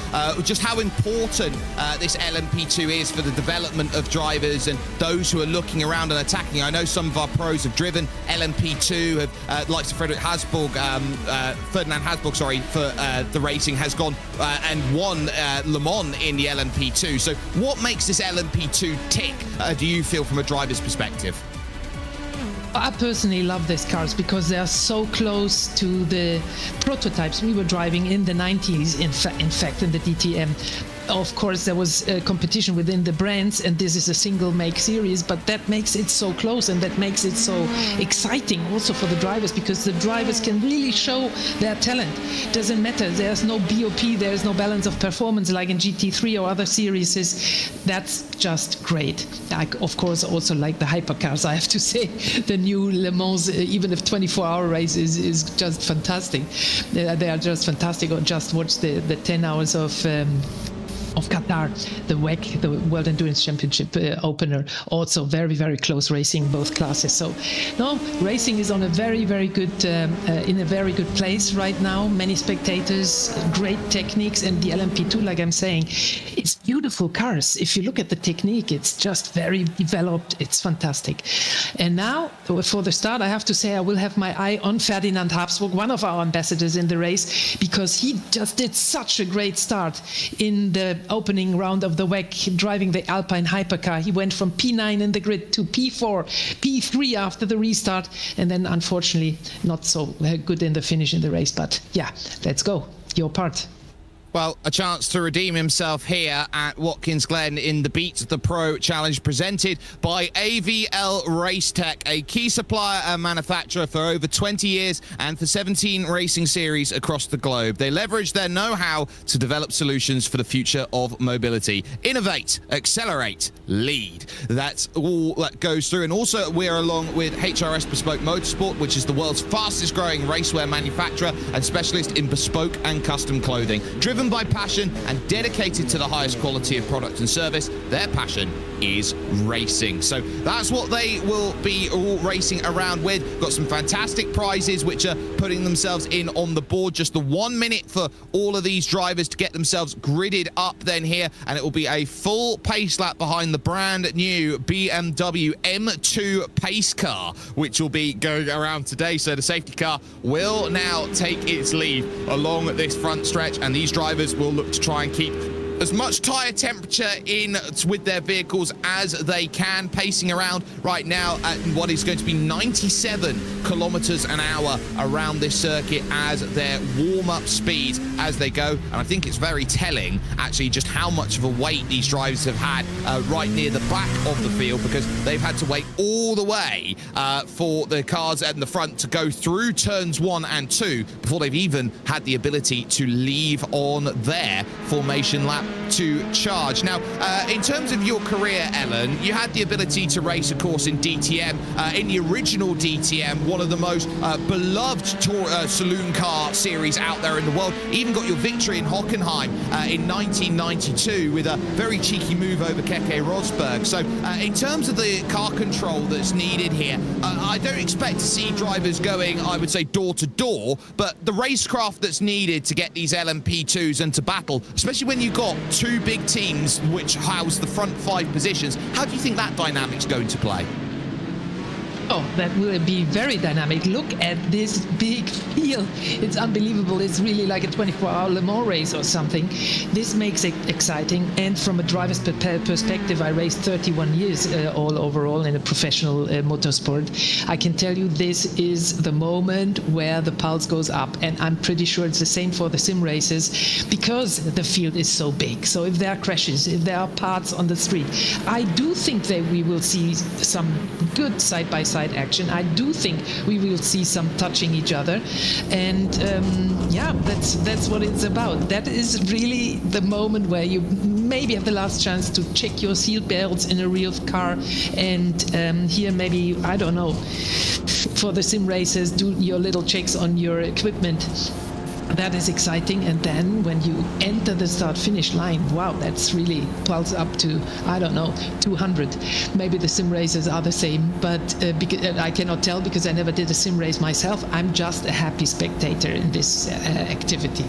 just how important this LMP2 is for the development of drivers and those who are looking around and attacking. I know some of our pros have driven LMP2, have likes of Ferdinand Habsburg, for the racing, has gone and won Le Mans in the LMP2. So what makes this LMP2 tick, do you feel, from a driver's perspective? I personally love these cars because they are so close to the prototypes we were driving in the 90s, in fact, in the DTM. Of course, there was competition within the brands, and this is a single make series, but that makes it so close, and that makes it so exciting also for the drivers, because the drivers can really show their talent. It doesn't matter, there's no BOP, there's no balance of performance like in GT3 or other series. That's just great. I, of course, also like the hypercars, I have to say. The new Le Mans, even if 24-hour race is just fantastic. They are just fantastic. Or just watch the 10 hours of Qatar, the WEC, the World Endurance Championship opener. Also very, very close racing, both classes. So no, racing is on a very, very good, in a very good place right now. Many spectators, great techniques, and the LMP2, like I'm saying, it's beautiful cars. If you look at the technique, it's just very developed. It's fantastic. And now, for the start, I have to say I will have my eye on Ferdinand Habsburg, one of our ambassadors in the race, because he just did such a great start in the opening round of the WEC, driving the Alpine hypercar. He went from P9 in the grid to P4, P3 after the restart, and then unfortunately not so good in the finish in the race. But yeah, let's go. Your part. Well, a chance to redeem himself here at Watkins Glen in the Beat the Pro Challenge, presented by AVL RACETECH, a key supplier and manufacturer for over 20 years and for 17 racing series across the globe. They leverage their know-how to develop solutions for the future of mobility. Innovate, accelerate, lead. That's all that goes through. And also, we're along with HRS Bespoke Motorsport, which is the world's fastest growing racewear manufacturer and specialist in bespoke and custom clothing. Driven by passion and dedicated to the highest quality of product and service, their passion is racing. So that's what they will be all racing around with. Got some fantastic prizes which are putting themselves in on the board. Just the 1 minute for all of these drivers to get themselves gridded up then here, and it will be a full pace lap behind the brand new BMW M2 pace car, which will be going around today. So the safety car will now take its lead along this front stretch, and these drivers will look to try and keep as much tyre temperature in with their vehicles as they can, pacing around right now at what is going to be 97 kilometers an hour around this circuit as their warm-up speed as they go. And I think it's very telling, actually, just how much of a wait these drivers have had right near the back of the field, because they've had to wait all the way for the cars at the front to go through turns 1 and 2 before they've even had the ability to leave on their formation lap to charge. Now, in terms of your career, Ellen, you had the ability to race, of course, in DTM, in the original DTM, one of the most beloved saloon car series out there in the world. Even got your victory in Hockenheim in 1992 with a very cheeky move over Keke Rosberg. So in terms of the car control that's needed here, I don't expect to see drivers going, I would say, door to door, but the racecraft that's needed to get these LMP2s and to battle, especially when you've got two big teams which house the front 5 positions, how do you think that dynamic's going to play? Oh, that will be very dynamic. Look at this big field. It's unbelievable. It's really like a 24-hour Le Mans race or something. This makes it exciting. And from a driver's perspective, I raced 31 years all overall in a professional motorsport. I can tell you this is the moment where the pulse goes up. And I'm pretty sure it's the same for the sim races because the field is so big. So if there are crashes, if there are parts on the street, I do think that we will see some good side-by-side action. I do think we will see some touching each other, and yeah, that's what it's about. That is really the moment where you maybe have the last chance to check your seat belts in a real car, and here maybe, I don't know, for the sim races, do your little checks on your equipment. That is exciting. And then when you enter the start-finish line, wow, that's really pulse up to, I don't know, 200. Maybe the sim races are the same, but because, I cannot tell because I never did a sim race myself. I'm just a happy spectator in this activity.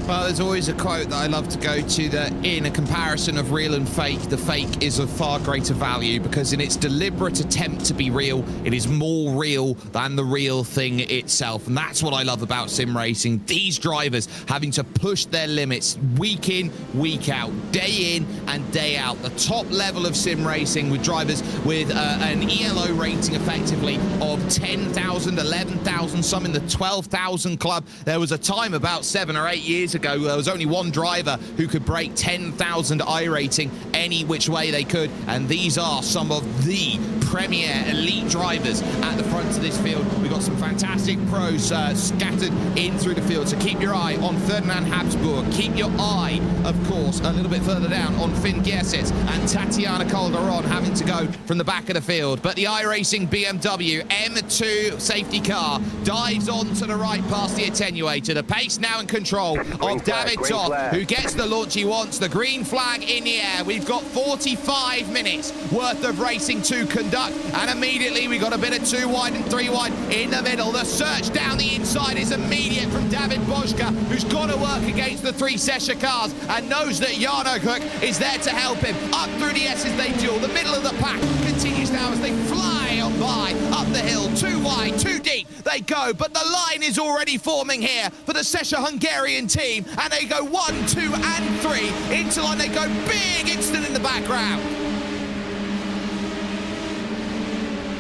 Well, there's always a quote that I love to go to, that in a comparison of real and fake, the fake is of far greater value, because in its deliberate attempt to be real, it is more real than the real thing itself. And that's what I love about sim racing. These drivers having to push their limits week in, week out, day in and day out. The top level of sim racing with drivers with an ELO rating effectively of 10,000, 11,000, some in the 12,000 club. There was a time about 7 or 8 years ago there was only one driver who could break 10,000 iRating any which way they could, and these are some of the premier elite drivers at the front of this field. We've got some fantastic pros scattered in through the field, so keep your eye on Ferdinand Habsburg. Keep your eye, of course, a little bit further down on Finn Giersitz and Tatiana Calderon having to go from the back of the field. But the iRacing BMW M2 safety car dives on to the right past the attenuator. The pace now in control of David Toth, who gets the launch he wants. The green flag in the air. We've got 45 minutes worth of racing to conduct, and immediately we got a bit of 2 wide and 3 wide in the middle. The search down the inside is immediate from David Boschka, who's got to work against the 3 Sesha cars and knows that Jarno Cook is there to help him. Up through the S's they duel. The middle of the pack continues now as they fly on by up the hill. 2 wide, 2 deep they go, but the line is already forming here for the Sesha Hungarian team, and they go 1, 2 and 3 into line. They go big instant in the background.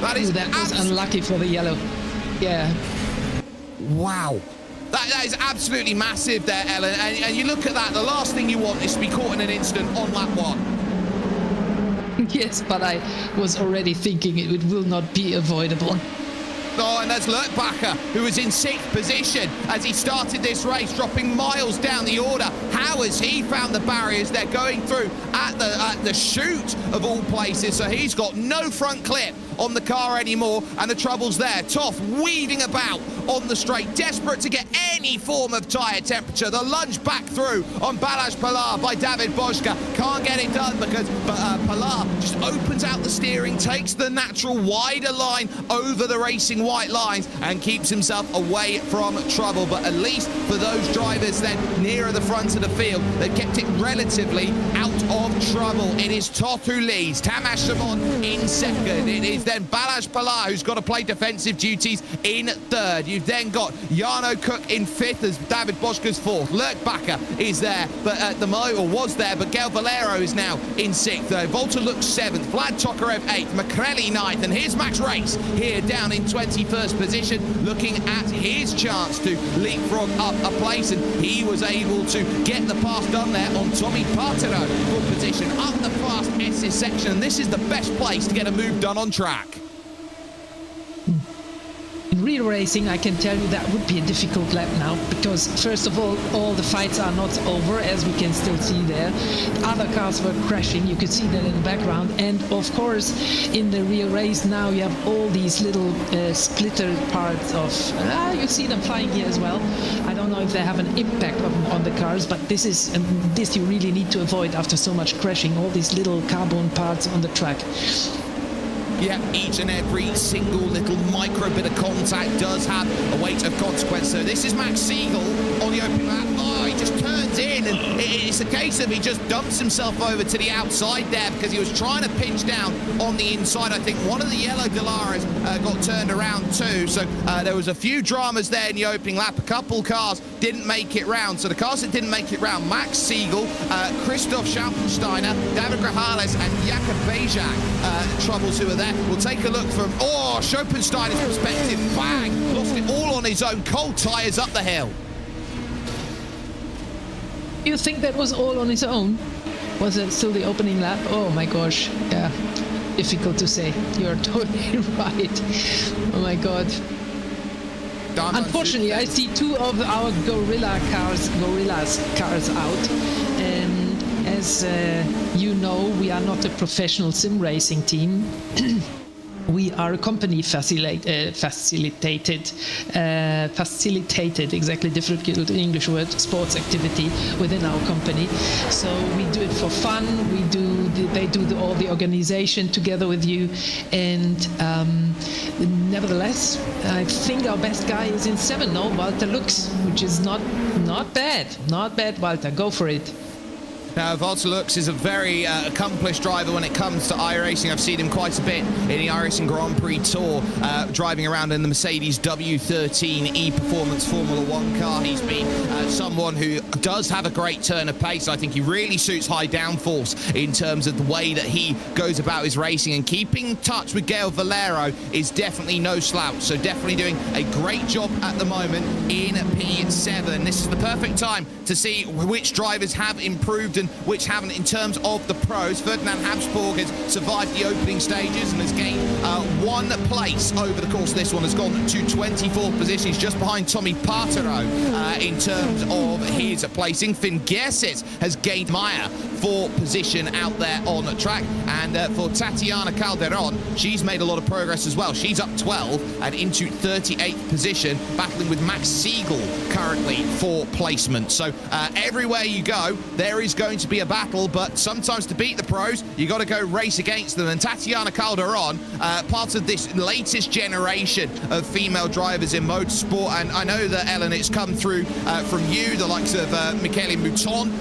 That was unlucky for the yellow. Yeah. Wow. That is absolutely massive there, Ellen. And you look at that, the last thing you want is to be caught in an incident on lap 1. Yes, but I was already thinking it will not be avoidable. Oh, and there's Lertbacher, who was in 6th position as he started this race, dropping miles down the order. How has he found the barriers they're going through at the chute of all places? So he's got no front clip on the car anymore, and the trouble's there. Toff weaving about on the straight, desperate to get any form of tyre temperature. The lunge back through on Balázs Pilar by David Boschka. Can't get it done because Pilar just opens out the steering, takes the natural wider line over the racing white lines and keeps himself away from trouble. But at least for those drivers then nearer the front of the field, they've kept it relatively out of trouble. It is Toth who leads, Tamas Shimon in second. It is then Balázs Pilar who's got to play defensive duties in third. You've then got Jarno Cook in fifth as David Boschka's fourth. Lurk Bakker is there, but at the moment, or was there, but Gael Valero is now in sixth. Volta looks seventh, Vlad Tokarev eighth, McCrelly ninth, and here's Max Race here down in 21st position, looking at his chance to leapfrog up a place, and he was able to get the pass done there on Tommy Partero for position up the fast S's section. This is the best place to get a move done on track. In real racing, I can tell you that would be a difficult lap now, because first of all the fights are not over, as we can still see there. Other cars were crashing, you could see that in the background, and of course in the real race now you have all these little splitter parts of, you see them flying here as well. I don't know if they have an impact on the cars, but this is this you really need to avoid after so much crashing, all these little carbon parts on the track. Yeah, each and every single little micro bit of contact does have a weight of consequence. So this is Max Siegel on the open lap. Oh, he just turns in, and it's a case of he just dumps himself over to the outside there because he was trying to pinch down on the inside. I think one of the yellow Dalaras got turned around too. So there was a few dramas there in the opening lap. A couple cars didn't make it round. So the cars that didn't make it round, Max Siegel, Christoph Schampensteiner, David Grajales, and Jakob Bejak, troubles who are there. We'll take a look from, Schopensteiner's perspective. Bang! Lost it all on his own. Cold tyres up the hill. You think that was all on his own? Was it still the opening lap? Oh my gosh. Yeah. Difficult to say. You're totally right. Oh my god. Unfortunately, I see two of our Gorillas cars out. As you know, we are not a professional sim racing team. We are a company facilitated, exactly difficult English word, sports activity within our company. So we do it for fun. They do all the organization together with you, and nevertheless, I think our best guy is in 7. No, Walter Lux, which is not bad, Walter. Go for it. Now, Walter Lux is a very accomplished driver when it comes to iRacing. I've seen him quite a bit in the iRacing Grand Prix Tour, driving around in the Mercedes W13 E-Performance Formula 1 car. He's been someone who does have a great turn of pace. I think he really suits high downforce in terms of the way that he goes about his racing, and keeping in touch with Gael Valero is definitely no slouch. So definitely doing a great job at the moment in P7. This is the perfect time to see which drivers have improved and which haven't in terms of the pros. Ferdinand Habsburg has survived the opening stages and has gained 1 place over the course of this one, has gone to 24th position. He's just behind Tommy Partero in terms of his placing. Finn Gersit has gained Meyer for position out there on the track, and for Tatiana Calderon, she's made a lot of progress as well. She's up 12 and into 38th position, battling with Max Siegel currently for placement. So everywhere you go, there is going to be a battle, but sometimes to beat the pros, you got to go race against them. And Tatiana Calderon, part of this latest generation of female drivers in motorsport, and I know that, Ellen, it's come through from you, the likes of Michele Mouton,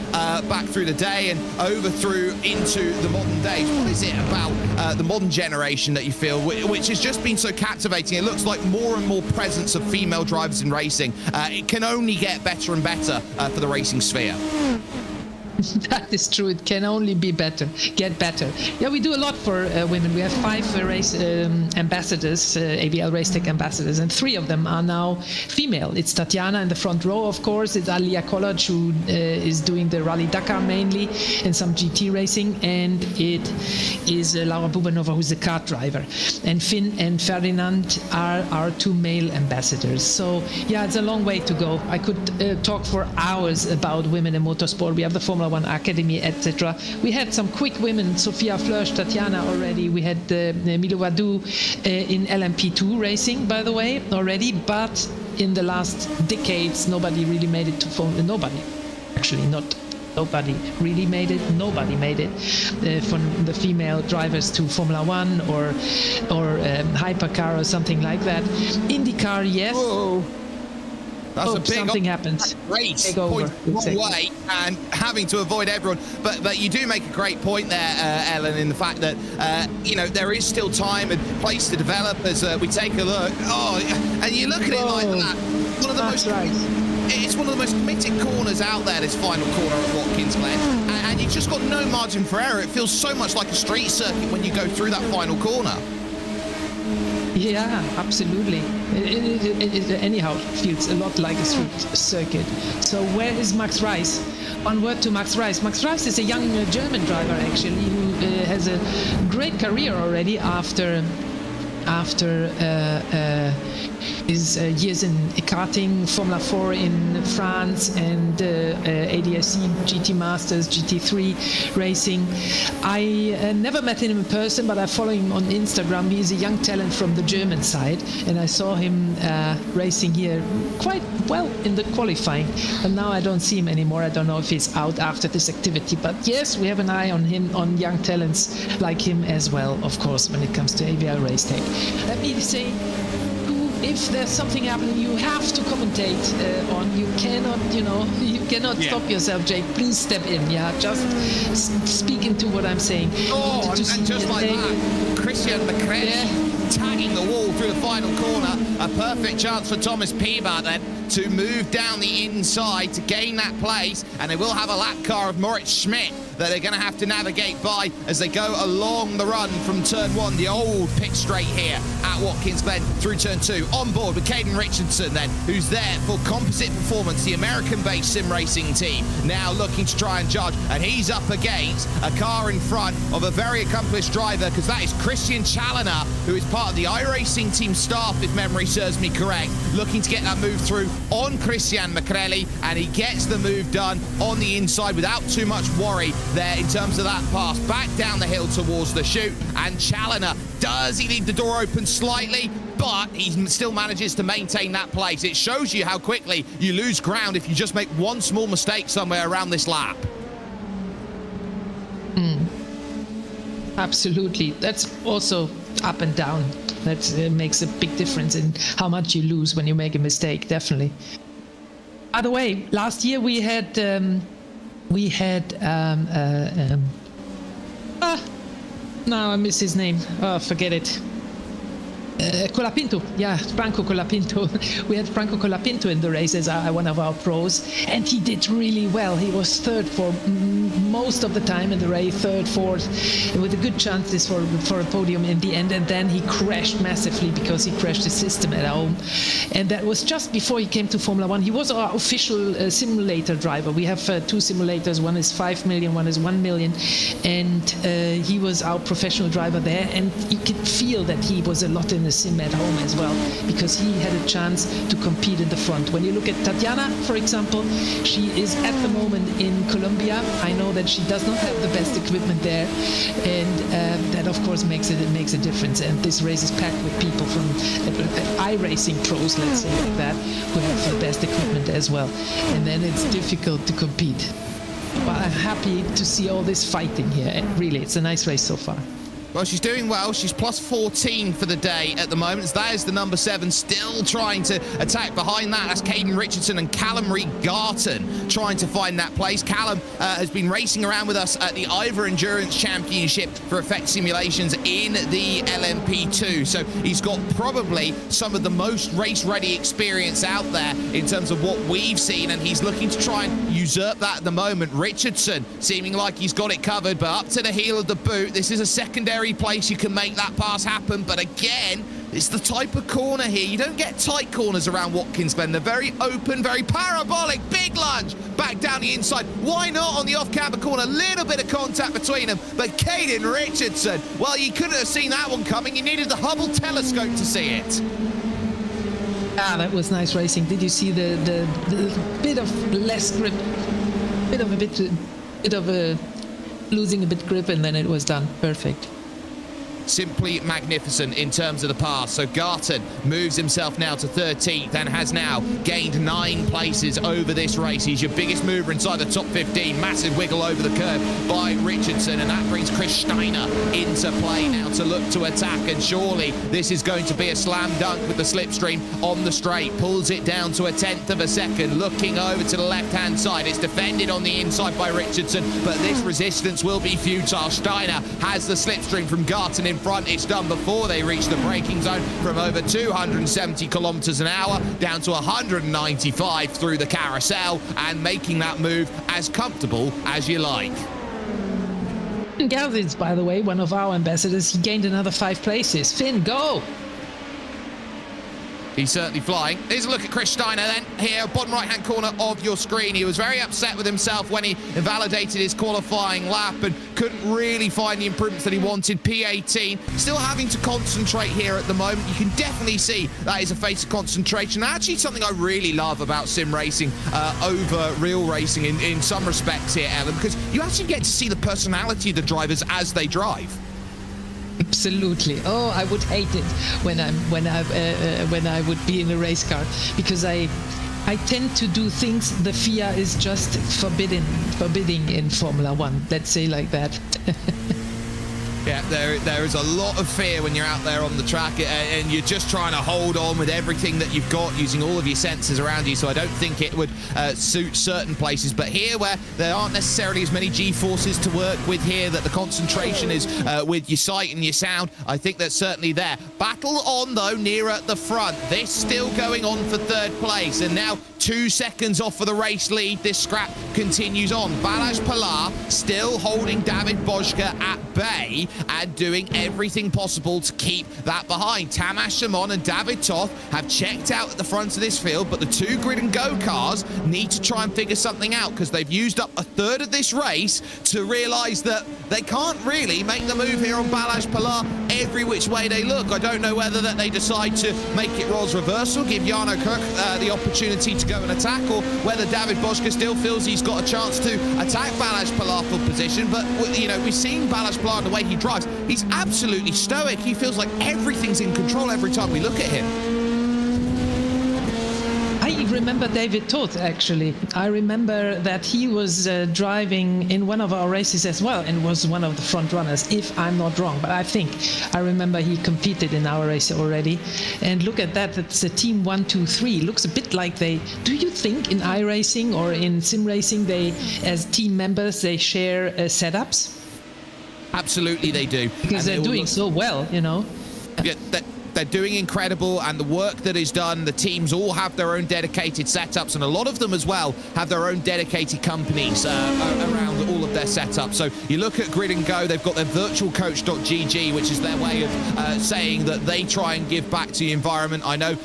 back through the day and over through into the modern days. What is it about the modern generation that you feel, which has just been so captivating? It looks like more and more presence of female drivers in racing. It can only get better and better for the racing sphere. That is true. It can only be better, get better. Yeah, we do a lot for women. We have 5 race ambassadors, AVL RACETECH ambassadors, and 3 of them are now female. It's Tatiana in the front row, of course. It's Alia Kolac, who is doing the Rally Dakar mainly and some GT racing, and it is Laura Bubanova, who's the kart driver. And Finn and Ferdinand are our 2 male ambassadors. So yeah, it's a long way to go. I could talk for hours about women in motorsport. We have the Formula One Academy, etc. We had some quick women, Sophia Flörsch, Tatiana already. We had Milo Vadou in LMP2 racing, by the way, already. But in the last decades, nobody really made it to Formula. Nobody, actually, not. Nobody really made it. Nobody made it from the female drivers to Formula One or hypercar or something like that. IndyCar, yes. Whoa. That's a big something happened. Race Take over. point one way and having to avoid everyone. But you do make a great point there, Ellen, in the fact that you know, there is still time and place to develop as we take a look. Oh, and you look at it like that. One of the most. Right. It's one of the most committed corners out there, this final corner at Watkins Glen, and you've just got no margin for error. It feels so much like a street circuit when you go through that final corner. Yeah, absolutely. It anyhow feels a lot like a street circuit. So where is Max Reis? One word to Max Reis. Max Reis is a young German driver, actually, who has a great career already after his years in karting, Formula 4 in France, and ADAC, GT Masters, GT3 racing. I never met him in person, but I follow him on Instagram. He's a young talent from the German side, and I saw him racing here quite well in the qualifying. And now I don't see him anymore. I don't know if he's out after this activity, but yes, we have an eye on him, on young talents like him as well, of course, when it comes to AVL RACETECH. Let me say, if there's something happening, you have to commentate on. You cannot, stop yourself, Jake. Please step in. Yeah, just speak into what I'm saying. Oh, and just like that, Christian McCready tagging the wall through the final corner. A perfect chance for Thomas Piebart then to move down the inside to gain that place, and they will have a lap car of Moritz Schmidt that they're going to have to navigate by as they go along the run from turn 1, the old pit straight here at Watkins Glen, through turn 2. On board with Caden Richardson then, who's there for Composite Performance, the American-based sim racing team, now looking to try and judge, and he's up against a car in front of a very accomplished driver, because that is Christian Challoner, who is part of the iRacing team staff, if memory serves me correct, looking to get that move through on Christian McCready, and he gets the move done on the inside without too much worry there in terms of that pass back down the hill towards the chute. And Challoner, does he leave the door open slightly? But he still manages to maintain that place. It shows you how quickly you lose ground if you just make one small mistake somewhere around this lap. Absolutely. That's also up and down. That makes a big difference in how much you lose when you make a mistake, definitely. By the way, last year we had now I miss his name. Oh, forget it. Colapinto, yeah, Franco Colapinto. We had Franco Colapinto in the race as one of our pros, and he did really well. He was third for most of the time in the race, third, fourth, with a good chances for a podium in the end. And then he crashed massively because he crashed his system at home, and that was just before he came to Formula One. He was our official simulator driver. We have two simulators. One is 5 million, one is 1 million, and he was our professional driver there. And you could feel that he was a lot in the sim at home as well, because he had a chance to compete in the front. When you look at Tatiana, for example, she is at the moment in Colombia. I know that she does not have the best equipment there, and that of course makes a difference. And this race is packed with people from iRacing pros, let's say like that, who have the best equipment as well. And then it's difficult to compete. But I'm happy to see all this fighting here. And really, it's a nice race so far. Well, she's doing well. She's plus 14 for the day at the moment. That is the number 7 still trying to attack behind that. That's Caden Richardson and Callum Reed-Garton trying to find that place. Callum has been racing around with us at the Ivor Endurance Championship for Effect Simulations in the LMP2. So he's got probably some of the most race-ready experience out there in terms of what we've seen, and he's looking to try and usurp that at the moment. Richardson seeming like he's got it covered, but up to the heel of the boot. This is a secondary place you can make that pass happen, but again, it's the type of corner here. You don't get tight corners around Watkins Glen. They're very open, very parabolic. Big lunge back down the inside. Why not on the off-camber corner? A little bit of contact between them, but Caden Richardson, well, you couldn't have seen that one coming. You needed the Hubble telescope to see it. Ah, that was nice racing. Did you see the bit of less grip, bit bit of a losing a bit grip, and then it was done. Perfect. Simply magnificent in terms of the pass. So Garton moves himself now to 13th and has now gained 9 places over this race. He's your biggest mover inside the top 15. Massive wiggle over the curve by Richardson, and that brings Chris Steiner into play now to look to attack. And surely this is going to be a slam dunk with the slipstream on the straight. Pulls it down to 1/10 of a second. Looking over to the left-hand side. It's defended on the inside by Richardson, but this resistance will be futile. Steiner has the slipstream from Garton in front. It's done before they reach the braking zone, from over 270 kilometers an hour down to 195 through the carousel, and making that move as comfortable as you like. Gazitz, by the way, one of our ambassadors, he gained another 5 places. Finn, go! He's certainly flying. Here's a look at Chris Steiner then, here, bottom right-hand corner of your screen. He was very upset with himself when he invalidated his qualifying lap and couldn't really find the improvements that he wanted. P18, still having to concentrate here at the moment. You can definitely see that is a phase of concentration. Actually, something I really love about sim racing over real racing in some respects here, Ellen, because you actually get to see the personality of the drivers as they drive. Absolutely. Oh, I would hate it when I would be in a race car, because I tend to do things the FIA is just forbidding in Formula One. Let's say like that. Yeah, there is a lot of fear when you're out there on the track, and you're just trying to hold on with everything that you've got, using all of your senses around you. So I don't think it would suit certain places. But here, where there aren't necessarily as many G-forces to work with here, that the concentration is with your sight and your sound, I think that's certainly there. Battle on, though, nearer the front. This still going on for 3rd place, and now 2 seconds off for the race lead. This scrap continues on. Balázs Pilar still holding David Boschke at bay and doing everything possible to keep that behind. Tamas Shimon and David Toth have checked out at the front of this field, but the 2 grid and go cars need to try and figure something out, because they've used up 1/3 of this race to realise that they can't really make the move here on Balázs Pilar every which way they look. I don't know whether that they decide to make it roles reversal, give Jarno Kirk the opportunity to go and attack, or whether David Boschke still feels he's got a chance to attack Balázs Pilar for position. But, you know, we've seen Balázs Pilar, the way he drives, he's absolutely stoic. He feels like everything's in control every time we look at him. I remember David Toth, actually. I remember that he was driving in one of our races as well, and was one of the front runners, if I'm not wrong. But I remember he competed in our race already. And look at that, it's a team 1, 2, 3. Looks a bit like do you think in iRacing or in sim racing, they, as team members, they share setups? Absolutely they do. Because they're doing so well, you know. Yeah, they're doing incredible, and the work that is done, the teams all have their own dedicated setups, and a lot of them as well have their own dedicated companies around all of their setups. So you look at Grid and Go, they've got their virtualcoach.gg, which is their way of saying that they try and give back to the environment. I know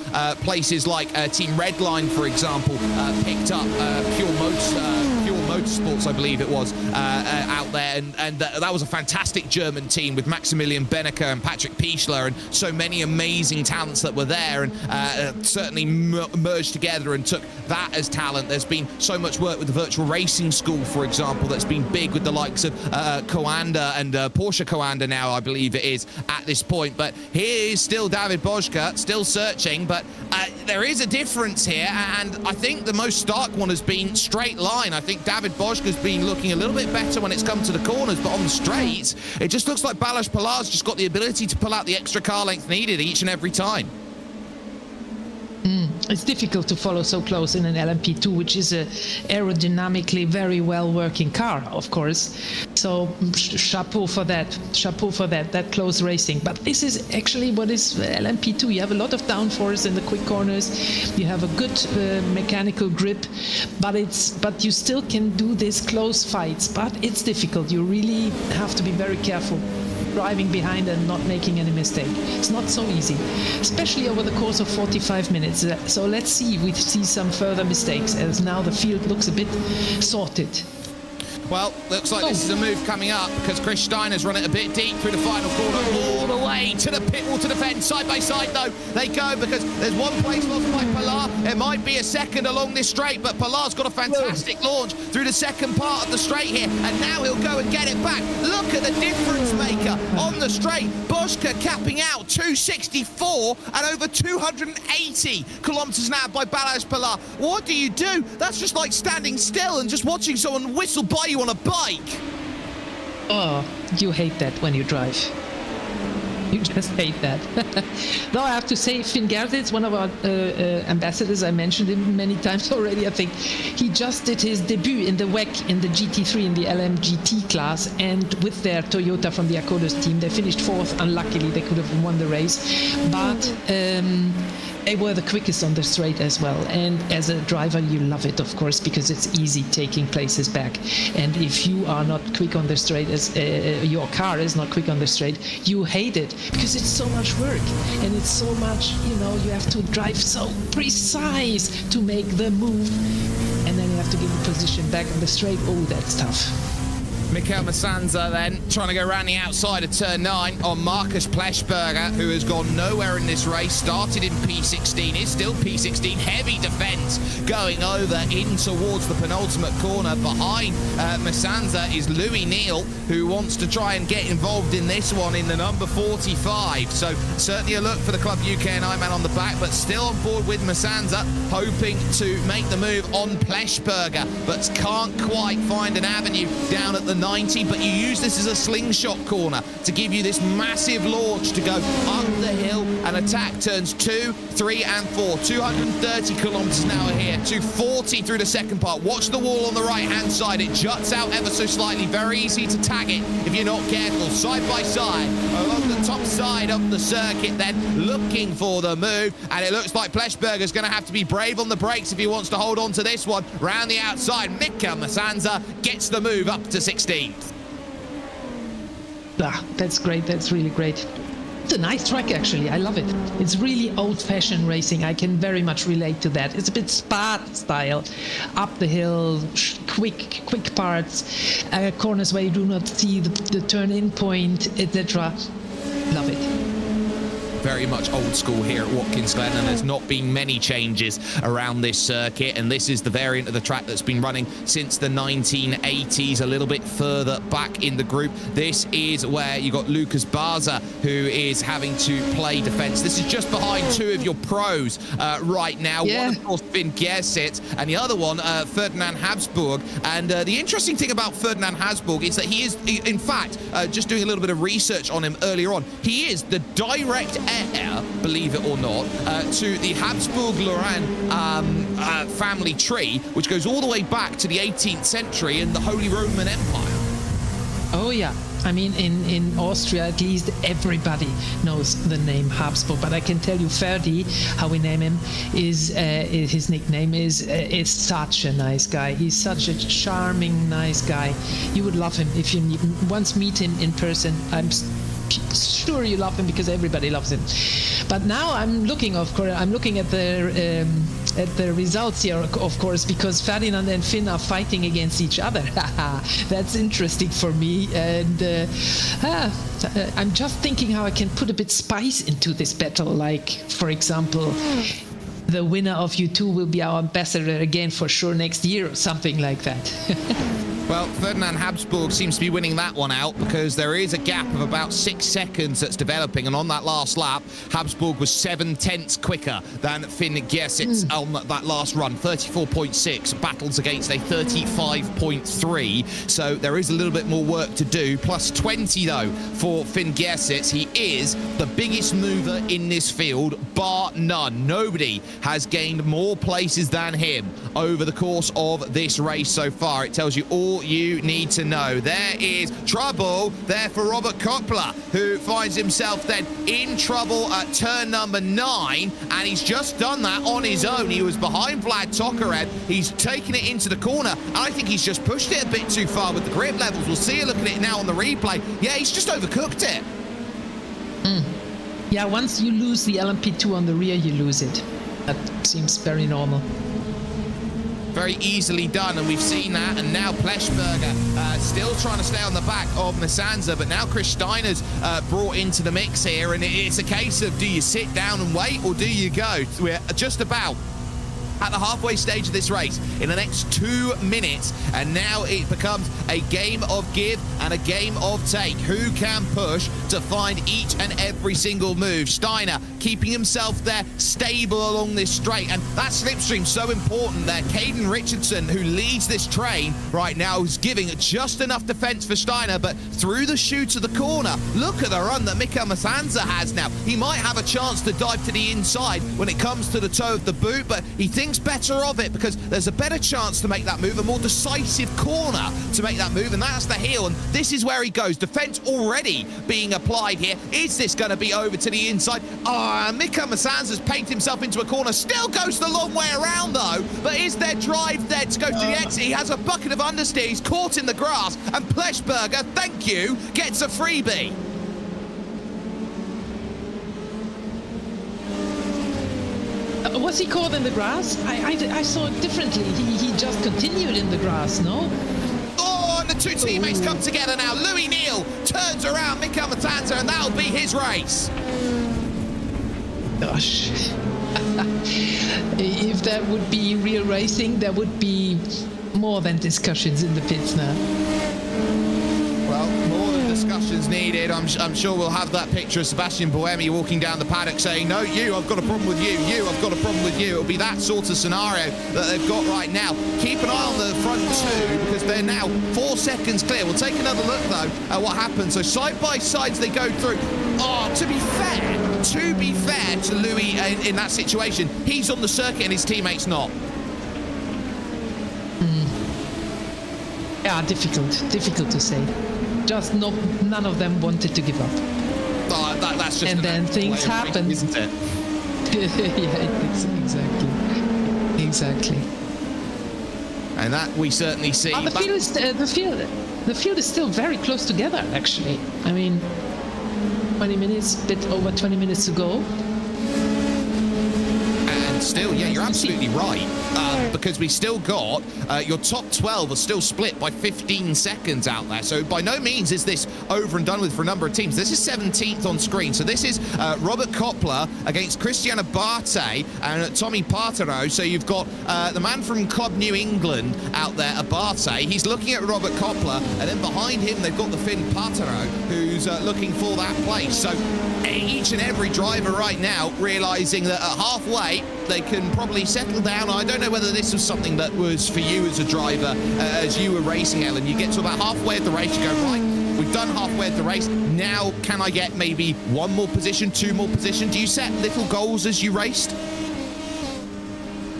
places like Team Redline, for example, picked up Pure Motorsports, I believe it was, out there, and that was a fantastic German team with Maximilian Benneker and Patrick Pichler and so many amazing talents that were there, and certainly merged together and took that as talent. There's been so much work with the Virtual Racing School, for example, that's been big with the likes of Coanda and Porsche Coanda now, I believe it is, at this point. But here is still David Boschke, still searching, but there is a difference here, and I think the most stark one has been straight line. I think David Boschke's been looking a little bit better when it's come to the corners, but on the straights, it just looks like Balázs Pilar's just got the ability to pull out the extra car length needed each and every time. It's difficult to follow so close in an LMP2, which is a aerodynamically very well working car, of course. So chapeau for that close racing. But this is actually what is LMP2. You have a lot of downforce in the quick corners. You have a good mechanical grip, but you still can do these close fights. But it's difficult. You really have to be very careful driving behind and not making any mistake. It's not so easy, especially over the course of 45 minutes. So let's see if we see some further mistakes, as now the field looks a bit sorted. Well, looks like this is a move coming up because Chris Steiner's run it a bit deep through the final corner, all the way to the pit wall to defend. Side by side, though, they go because there's one place lost by Pilar. It might be a second along this straight, but Pilar's got a fantastic launch through the second part of the straight here, and now he'll go and get it back. Look at the difference maker on the straight. Boschke capping out 264 and over 280 kilometers an hour by Balázs Pilar. What do you do? That's just like standing still and just watching someone whistle by you on a bike. Oh, you hate that when you drive. You just hate that. Though I have to say, Finn Gerditz, one of our ambassadors, I mentioned him many times already, I think. He just did his debut in the WEC, in the GT3, in the LMGT class, and with their Toyota from the Akodos team, they finished 4th. Unluckily, they could have won the race. But they were the quickest on the straight as well. And as a driver, you love it, of course, because it's easy taking places back. And if you are not quick on the straight, as your car is not quick on the straight, you hate it because it's so much work and it's so much, you know, you have to drive so precise to make the move, and then you have to give the position back on the straight. Oh, that's tough. Mikel Masanza then trying to go around the outside of turn 9 on Marcus Pleshberger, who has gone nowhere in this race. Started in P16, is still P16. Heavy defence going over in towards the penultimate corner. Behind Masanza is Louis Neal, who wants to try and get involved in this one in the number 45. So certainly a look for the Club UK and Ironman on the back, but still on board with Masanza, hoping to make the move on Pleshberger, but can't quite find an avenue down at the 90, but you use this as a slingshot corner to give you this massive launch to go up the hill and attack turns 2, 3 and 4. 230 kilometers an hour here, 240 through the second part. Watch the wall on the right hand side, it juts out ever so slightly, very easy to tag it if you're not careful. Side by side along the top side of the circuit then, looking for the move, and it looks like Pleshberger's going to have to be brave on the brakes if he wants to hold on to this one. Round the outside, Mikel Masanza gets the move up to 16th. Ah, that's great. That's really great. It's a nice track, actually. I love it. It's really old-fashioned racing. I can very much relate to that. It's a bit Spa style, up the hill, quick parts, corners where you do not see the turn-in point, etc. Love it. Very much old school here at Watkins Glen, and there's not been many changes around this circuit, and this is the variant of the track that's been running since the 1980s, a little bit further back in the group. This is where you got Lucas Baza, who is having to play defense. This is just behind two of your pros right now. Yeah. One, of course, Finn Giersitz, and the other one, Ferdinand Habsburg. And the interesting thing about Ferdinand Habsburg is that he is, in fact, just doing a little bit of research on him earlier on, he is the direct heir, believe it or not, to the Habsburg-Lorraine family tree, which goes all the way back to the 18th century in the Holy Roman Empire. Oh, yeah. I mean, in Austria, at least everybody knows the name Habsburg. But I can tell you, Ferdi, how we name him, is his nickname is such a nice guy. He's such a charming, nice guy. You would love him if you once meet him in person. I'm sure you love him because everybody loves him. But now I'm looking at the results here, of course, because Ferdinand and Finn are fighting against each other. That's interesting for me, and I'm just thinking how I can put a bit spice into this battle. Like, for example, the winner of U2 will be our ambassador again for sure next year, or something like that. Well, Ferdinand Habsburg seems to be winning that one out because there is a gap of about 6 seconds that's developing, and on that last lap, Habsburg was 7/10 quicker than Finn Giersitz on that last run, 34.6, battles against a 35.3, so there is a little bit more work to do, plus 20 though for Finn Giersitz. He is the biggest mover in this field, bar none. Nobody has gained more places than him over the course of this race so far. It tells you all you need to know. There is trouble there for Robert Koppler, who finds himself then in trouble at turn number 9, and he's just done that on his own. He was behind Vlad Tokarev. He's taken it into the corner, and I think he's just pushed it a bit too far with the grip levels. We'll see a look at it now on the replay. Yeah, he's just overcooked it. Yeah, once you lose the LMP2 on the rear, you lose it. That seems very normal. very easily done, and we've seen that. And now Pleshberger still trying to stay on the back of Masanza, but now Chris Steiner's brought into the mix here, and it's a case of, do you sit down and wait, or do you go? We're just about at the halfway stage of this race in the next 2 minutes, and now it becomes a game of give and a game of take. Who can push to find each and every single move? Steiner keeping himself there stable along this straight, and that slipstream so important there. Caden Richardson, who leads this train right now, is giving just enough defense for Steiner, but through the chute of the corner, look at the run that Mika Masanza has now. He might have a chance to dive to the inside when it comes to the toe of the boot, but he thinks better of it because there's a better chance to make that move, a more decisive corner to make that move, and that's the heel. And this is where he goes. Defense already being applied here. Is this going to be over to the inside? Mika Masanza's painted himself into a corner. Still goes the long way around though, but is there drive there to go to the exit? He has a bucket of understeer. He's caught in the grass, and Pleshberger, thank you, gets a freebie. Was he caught in the grass? I saw it differently. He just continued in the grass, no? Oh, and the two teammates come together now. Louis Neal turns around Mika Masanza, and that'll be his race. Gosh. If that would be real racing, there would be more than discussions in the pits now. Well, more than discussions needed. I'm sure we'll have that picture of Sebastian Buemi walking down the paddock saying, no, you, I've got a problem with you. You, I've got a problem with you. It'll be that sort of scenario that they've got right now. Keep an eye on the front two because they're now 4 seconds clear. We'll take another look, though, at what happens. So side by sides they go through. Oh, to be fair to Louis in that situation, he's on the circuit and his teammate's not. Yeah, difficult to say. Just none of them wanted to give up. Oh, that's just and then things happen, isn't it? Yeah, exactly. And that we certainly see. Oh, the field is still very close together. Actually, I mean, 20 minutes, bit over 20 minutes to go. And still, yeah, you're absolutely right. Because we still got your top 12 are still split by 15 seconds out there. So by no means is this over and done with for a number of teams. This is 17th on screen. So this is Robert Koppler against Christian Abate and Tommy Partero. So you've got the man from Club New England out there, Abate. He's looking at Robert Koppler, and then behind him they've got the Finn Partero, who's looking for that place. So each and every driver right now realizing that at halfway they can probably settle down. I don't know whether this was something that was for you as a driver, as you were racing, Ellen. You get to about halfway of the race, you go, right, we've done halfway of the race. Now, can I get maybe 1 more position, 2 more position? Do you set little goals as you raced?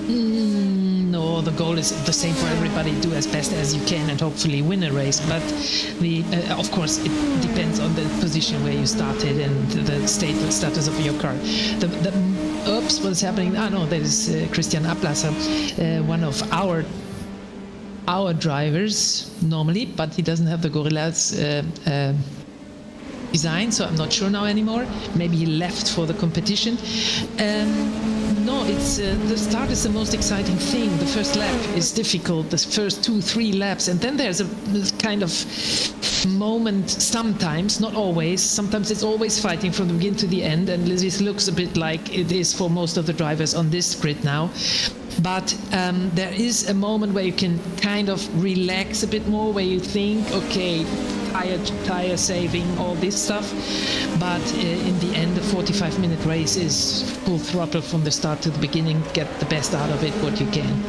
No, the goal is the same for everybody. Do as best as you can and hopefully win a race. But of course, it depends on the position where you started and the status of your car. Oops, what's happening? Ah, no, that is Christian Ablasser, one of our drivers normally, but he doesn't have the Gorillas design, so I'm not sure now anymore. Maybe he left for the competition. No, it's the start is the most exciting thing. The first lap is difficult, the first 2-3 laps, and then there's a kind of moment sometimes, not always, sometimes it's always fighting from the beginning to the end, and this looks a bit like it is for most of the drivers on this grid now. But there is a moment where you can kind of relax a bit more, where you think, okay, tire saving, all this stuff. But in the end, the 45-minute race is full throttle from the start to the beginning. Get the best out of it, what you can.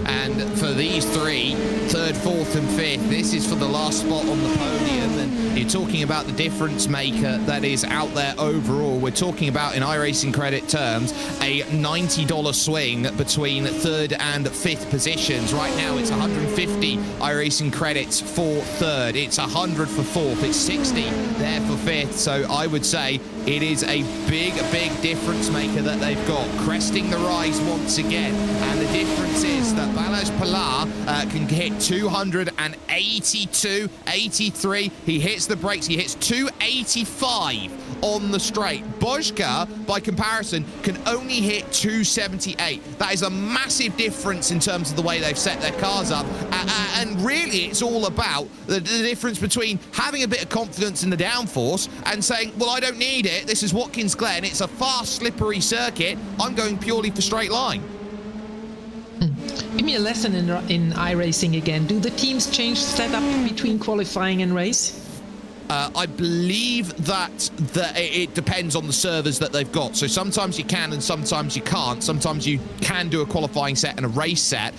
And for these three, 3rd, 4th and 5th, this is for the last spot on the podium. And you're talking about the difference maker that is out there overall. We're talking about, in iRacing credit terms, a $90 swing between 3rd and 5th positions. Right now, it's 150 iRacing credits for 3rd. It's 100 for 4th. It's 60 there for 5th. So I would say it is a big difference maker that they've got. Cresting the rise once again. And the difference is that Balázs Pilar can hit 282, 83. He hits the brakes. He hits 285 on the straight. Božka, by comparison, can only hit 278. That is a massive difference in terms of the way they've set their cars up. And really, it's all about the difference between having a bit of confidence in the downforce and saying, well, I don't need it. This is Watkins Glen. It's a fast, slippery circuit. I'm going purely for straight line. Give me a lesson in iRacing again. Do the teams change setup between qualifying and race? I believe that it depends on the servers that they've got. So sometimes you can and sometimes you can't. Sometimes you can do a qualifying set and a race set.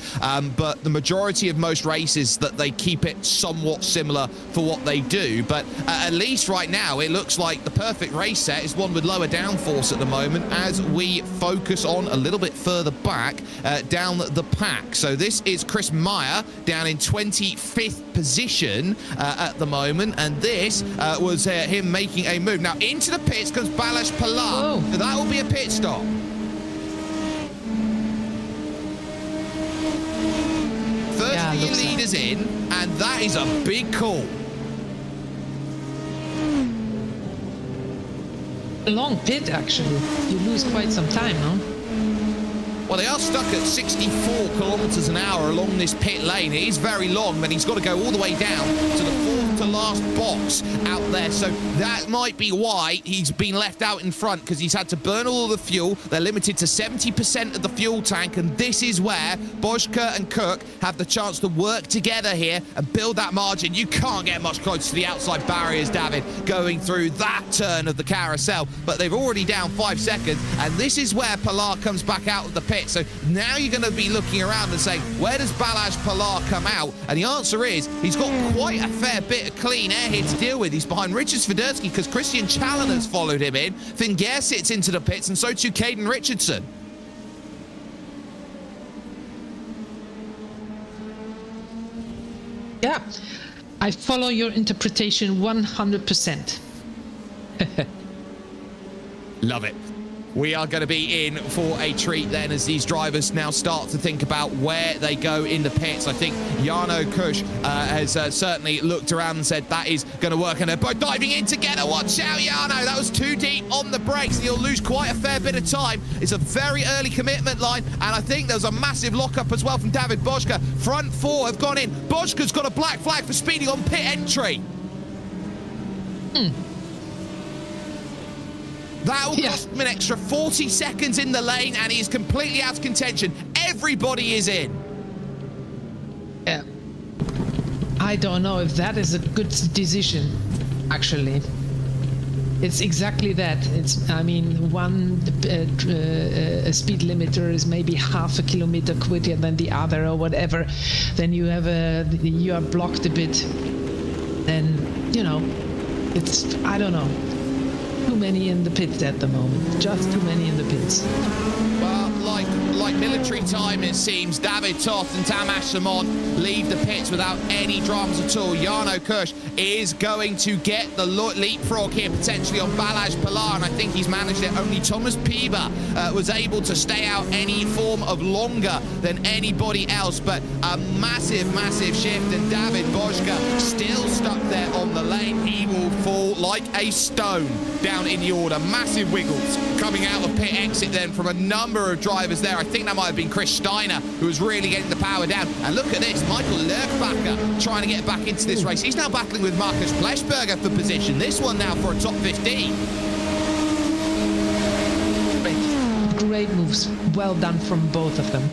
But the majority of most races that they keep it somewhat similar for what they do. But at least right now, it looks like the perfect race set is one with lower downforce at the moment as we focus on a little bit further back down the pack. So this is Chris Meyer down in 25th position at the moment. And this was him making a move. Now into the pits comes Balázs Pilar. So that will be a pit stop. First year leaders in, and that is a big call. A long pit, actually. You lose quite some time, no? Well, they are stuck at 64 kilometers an hour along this pit lane. It is very long, but he's got to go all the way down to the fourth to last box out there. So that might be why he's been left out in front, because he's had to burn all of the fuel. They're limited to 70% of the fuel tank, and this is where Božka and Cook have the chance to work together here and build that margin. You can't get much closer to the outside barriers, David, going through that turn of the carousel, but they've already down 5 seconds, and this is where Pilar comes back out of the pit. So now you're going to be looking around and saying, where does Balázs Pilar come out? And the answer is, he's got quite a fair bit of clean air here to deal with. He's behind Richard Swiderski because Christian Challoner's followed him in. Finger sits into the pits, and so too Caden Richardson. Yeah, I follow your interpretation 100%. Love it. We are going to be in for a treat then as these drivers now start to think about where they go in the pits. I think Jarno Kush has certainly looked around and said that is going to work, and they're both diving in together. Watch out, Jarno. That was too deep on the brakes. He'll lose quite a fair bit of time. It's a very early commitment line, and I think there was a massive lockup as well from David Božka. Front four have gone in. Božka's got a black flag for speeding on pit entry. That will cost him an extra 40 seconds in the lane, and he's completely out of contention. Everybody is in. Yeah. I don't know if that is a good decision, actually. It's exactly that. It's, I mean, one speed limiter is maybe half a kilometer quicker than the other or whatever. Then you have you are blocked a bit. And, you know, it's, I don't know. Too many in the pits at the moment. Just too many in the pits. Well, like military time, it seems. David Toth and Tamas Simon leave the pits without any dramas at all. Jarno Kush is going to get the leapfrog here, potentially on Balázs Pilar, and I think he's managed it. Only Thomas Pieber was able to stay out any form of longer than anybody else, but a massive, massive shift, and David Božka still stuck there on the lane. He will fall like a stone down in the order. Massive wiggles coming out of pit exit then from a number of drivers there. I think that might have been Chris Steiner who was really getting the power down. And look at this, Michael Lerchbacher trying to get back into this race. He's now battling with Markus Pleshberger for position. This one now for a top 15. Great moves. Well done from both of them.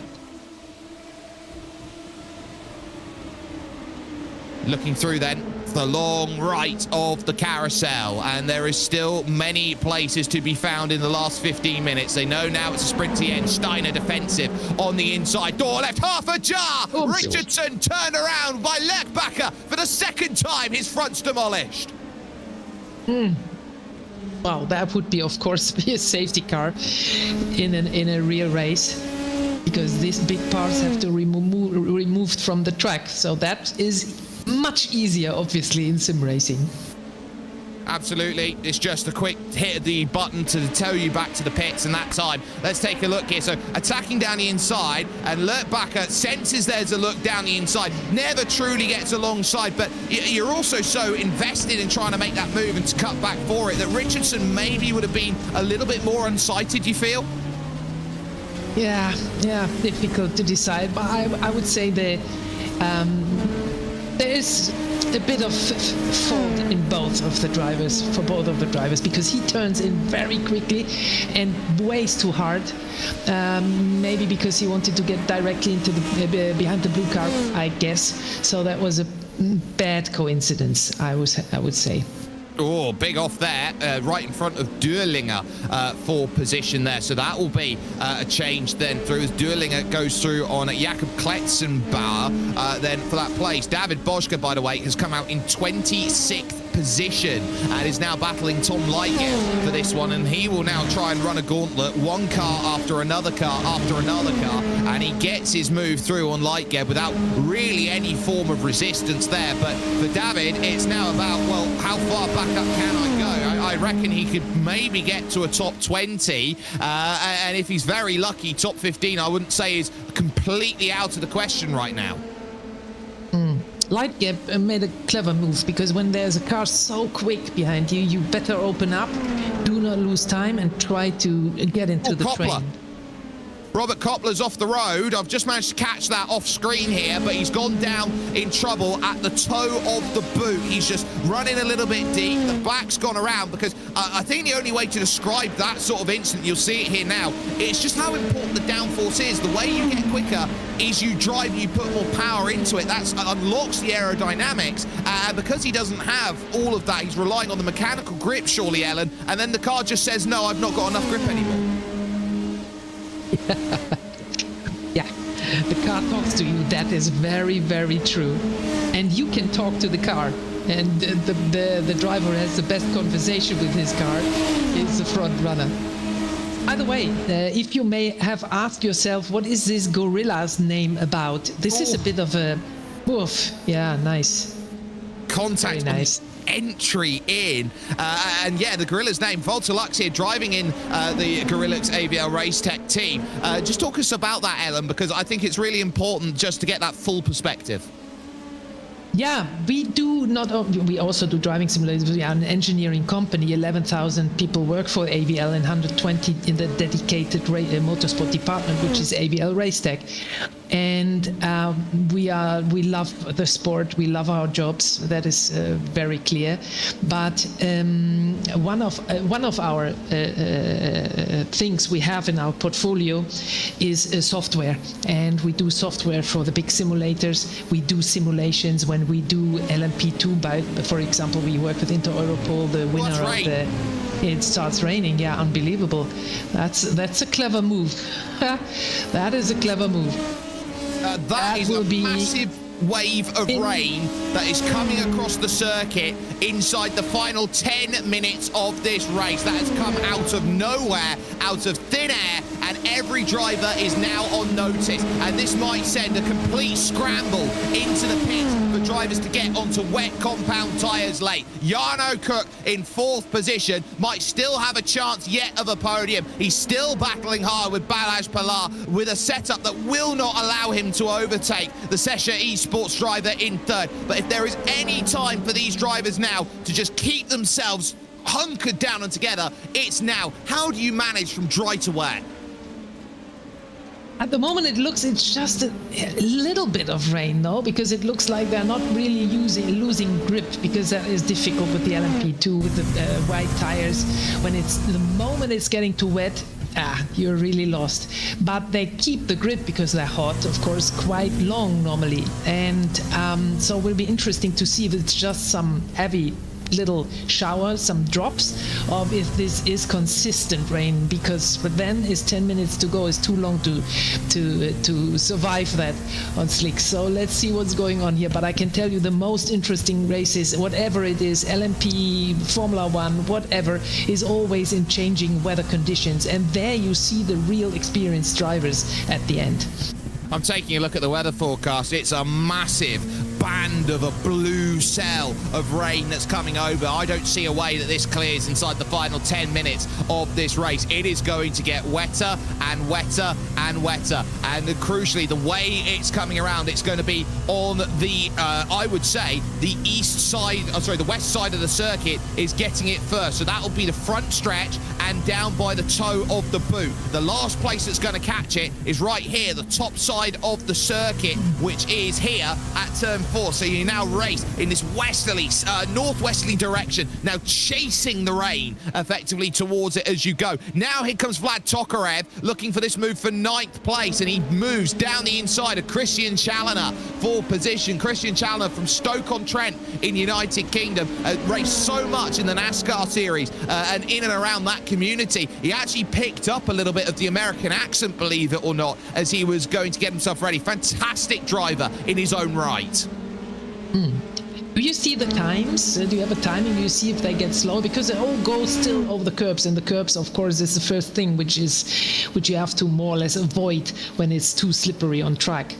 Looking through then the long right of the carousel, and there is still many places to be found in the last 15 minutes. They know now it's a sprint to the end. Steiner defensive on the inside, door left, half ajar. Richardson turned around by Lerchbacher for the second time. His front's demolished. Wow, that would be, of course, be a safety car in a real race, because these big parts have to be removed from the track. So that is much easier, obviously, in sim racing. Absolutely. It's just a quick hit of the button to tell you back to the pits, and that time. Let's take a look here. So attacking down the inside, and Lertbacher senses there's a look down the inside. Never truly gets alongside, but you're also so invested in trying to make that move and to cut back for it that Richardson maybe would have been a little bit more unsighted, you feel? Yeah, difficult to decide, but I would say there is a bit of fault in for both of the drivers, because he turns in very quickly and ways too hard. Maybe because he wanted to get directly into the behind the blue car, I guess. So that was a bad coincidence, I would say. Oh, big off there, right in front of Duerlinger for position there. So that will be a change then through as Duerlinger goes through on Jakob Kletzenbauer then for that place. David Boschke, by the way, has come out in 26th position and is now battling Tom Leitgeb for this one, and he will now try and run a gauntlet, one car after another car after another car, and he gets his move through on Leitgeb without really any form of resistance there. But for David, it's now about, well, how far back up can I go? I reckon he could maybe get to a top 20, and if he's very lucky, top 15, I wouldn't say is completely out of the question right now. Leitgeb made a clever move, because when there's a car so quick behind you, you better open up, do not lose time, and try to get into the train. Robert Koppler's off the road. I've just managed to catch that off screen here, but he's gone down in trouble at the toe of the boot. He's just running a little bit deep. The back's gone around, because I think the only way to describe that sort of incident, you'll see it here now, it's just how important the downforce is. The way you get quicker is you drive, you put more power into it. That unlocks the aerodynamics. And because he doesn't have all of that, he's relying on the mechanical grip, surely, Ellen, and then the car just says, no, I've not got enough grip anymore. Yeah, the car talks to you. That is very, very true. And you can talk to the car. And the driver has the best conversation with his car, is the front runner. By the way, if you may have asked yourself, what is this Gorilla's name about? This is a bit of a... Oof. Yeah, nice. Contact. Very nice. Entry in, and yeah, the Gorilla's name, Volta Lux here, driving in the Gorilla's AVL RACETECH team. Just talk us about that, Ellen, because I think it's really important just to get that full perspective. Yeah, we do not. We also do driving simulators. We are an engineering company. 11,000 people work for AVL and 120 in the dedicated motorsport department, which is AVL RACETECH. And we love the sport. We love our jobs. That is very clear. But one of our things we have in our portfolio is software, and we do software for the big simulators. We do simulations when we do LMP2. For example, we work with Inter Europol, the winner of the It Starts Raining. Yeah, unbelievable. That's a clever move. That is a clever move. That is a massive wave of rain that is coming across the circuit inside the final 10 minutes of this race. That has come out of nowhere, out of thin air, and every driver is now on notice. And this might send a complete scramble into the pits for drivers to get onto wet compound tyres late. Jarno Cook in 4th position might still have a chance yet of a podium. He's still battling hard with Balazs Pilar with a setup that will not allow him to overtake the Sesha Esports driver in 3rd. But if there is any time for these drivers now to just keep themselves hunkered down and together, it's now. How do you manage from dry to wet? At the moment, it's just a little bit of rain, though, because it looks like they're not really losing grip, because that is difficult with the LMP2, with the white tires. When the moment it's getting too wet, you're really lost. But they keep the grip because they're hot, of course, quite long normally. And so it will be interesting to see if it's just some heavy little shower, some drops, or if this is consistent rain, because then is 10 minutes to go is too long to survive that on slick. So let's see what's going on here. But I can tell you the most interesting races, whatever it is, LMP, Formula One, whatever, is always in changing weather conditions, and there you see the real experienced drivers at the end. I'm taking a look at the weather forecast. It's a massive band of a blue cell of rain that's coming over. I don't see a way that this clears inside the final 10 minutes of this race. It is going to get wetter and wetter and wetter. And crucially, the way it's coming around, it's going to be on the, I would say, the the west side of the circuit is getting it first. So that'll be the front stretch and down by the toe of the boot. The last place that's going to catch it is right here, the top side of the circuit, which is here at turn 4. So you now race in this westerly, northwesterly direction, now chasing the rain effectively towards it as you go. Now here comes Vlad Tokarev looking for this move for 9th place, and he moves down the inside of Christian Challoner for position. Christian Challoner from Stoke-on-Trent in United Kingdom raced so much in the NASCAR series and in and around that community. He actually picked up a little bit of the American accent, believe it or not, as he was going to get himself ready. Fantastic driver in his own right. Do you see the times? Do you have a timing? Do you see if they get slow? Because they all go still over the curbs, and the curbs, of course, is the first thing which you have to more or less avoid when it's too slippery on track.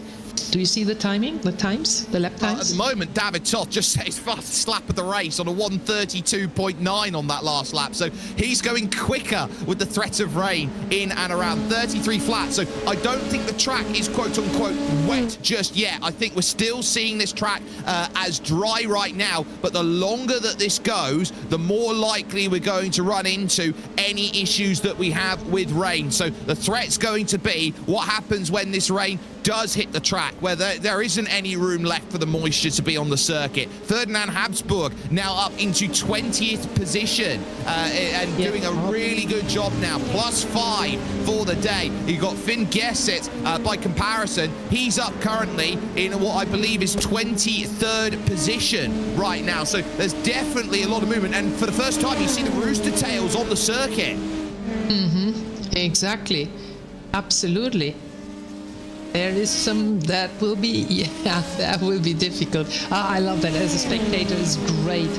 Do you see the timing, the times, the lap times? At the moment, David Toth just set his fastest lap of the race on a 1:32.9 on that last lap. So he's going quicker with the threat of rain in and around 33 flat. So I don't think the track is quote-unquote wet just yet. I think we're still seeing this track as dry right now. But the longer that this goes, the more likely we're going to run into any issues that we have with rain. So the threat's going to be what happens when this rain does hit the track, where there isn't any room left for the moisture to be on the circuit. Ferdinand Habsburg now up into 20th position and doing a really good job now. +5 for the day. You got Finn Gesset, by comparison, he's up currently in what I believe is 23rd position right now. So there's definitely a lot of movement, and for the first time you see the rooster tails on the circuit. Exactly. Absolutely. There is some that will be, that will be difficult. I love that. As a spectator, it's great.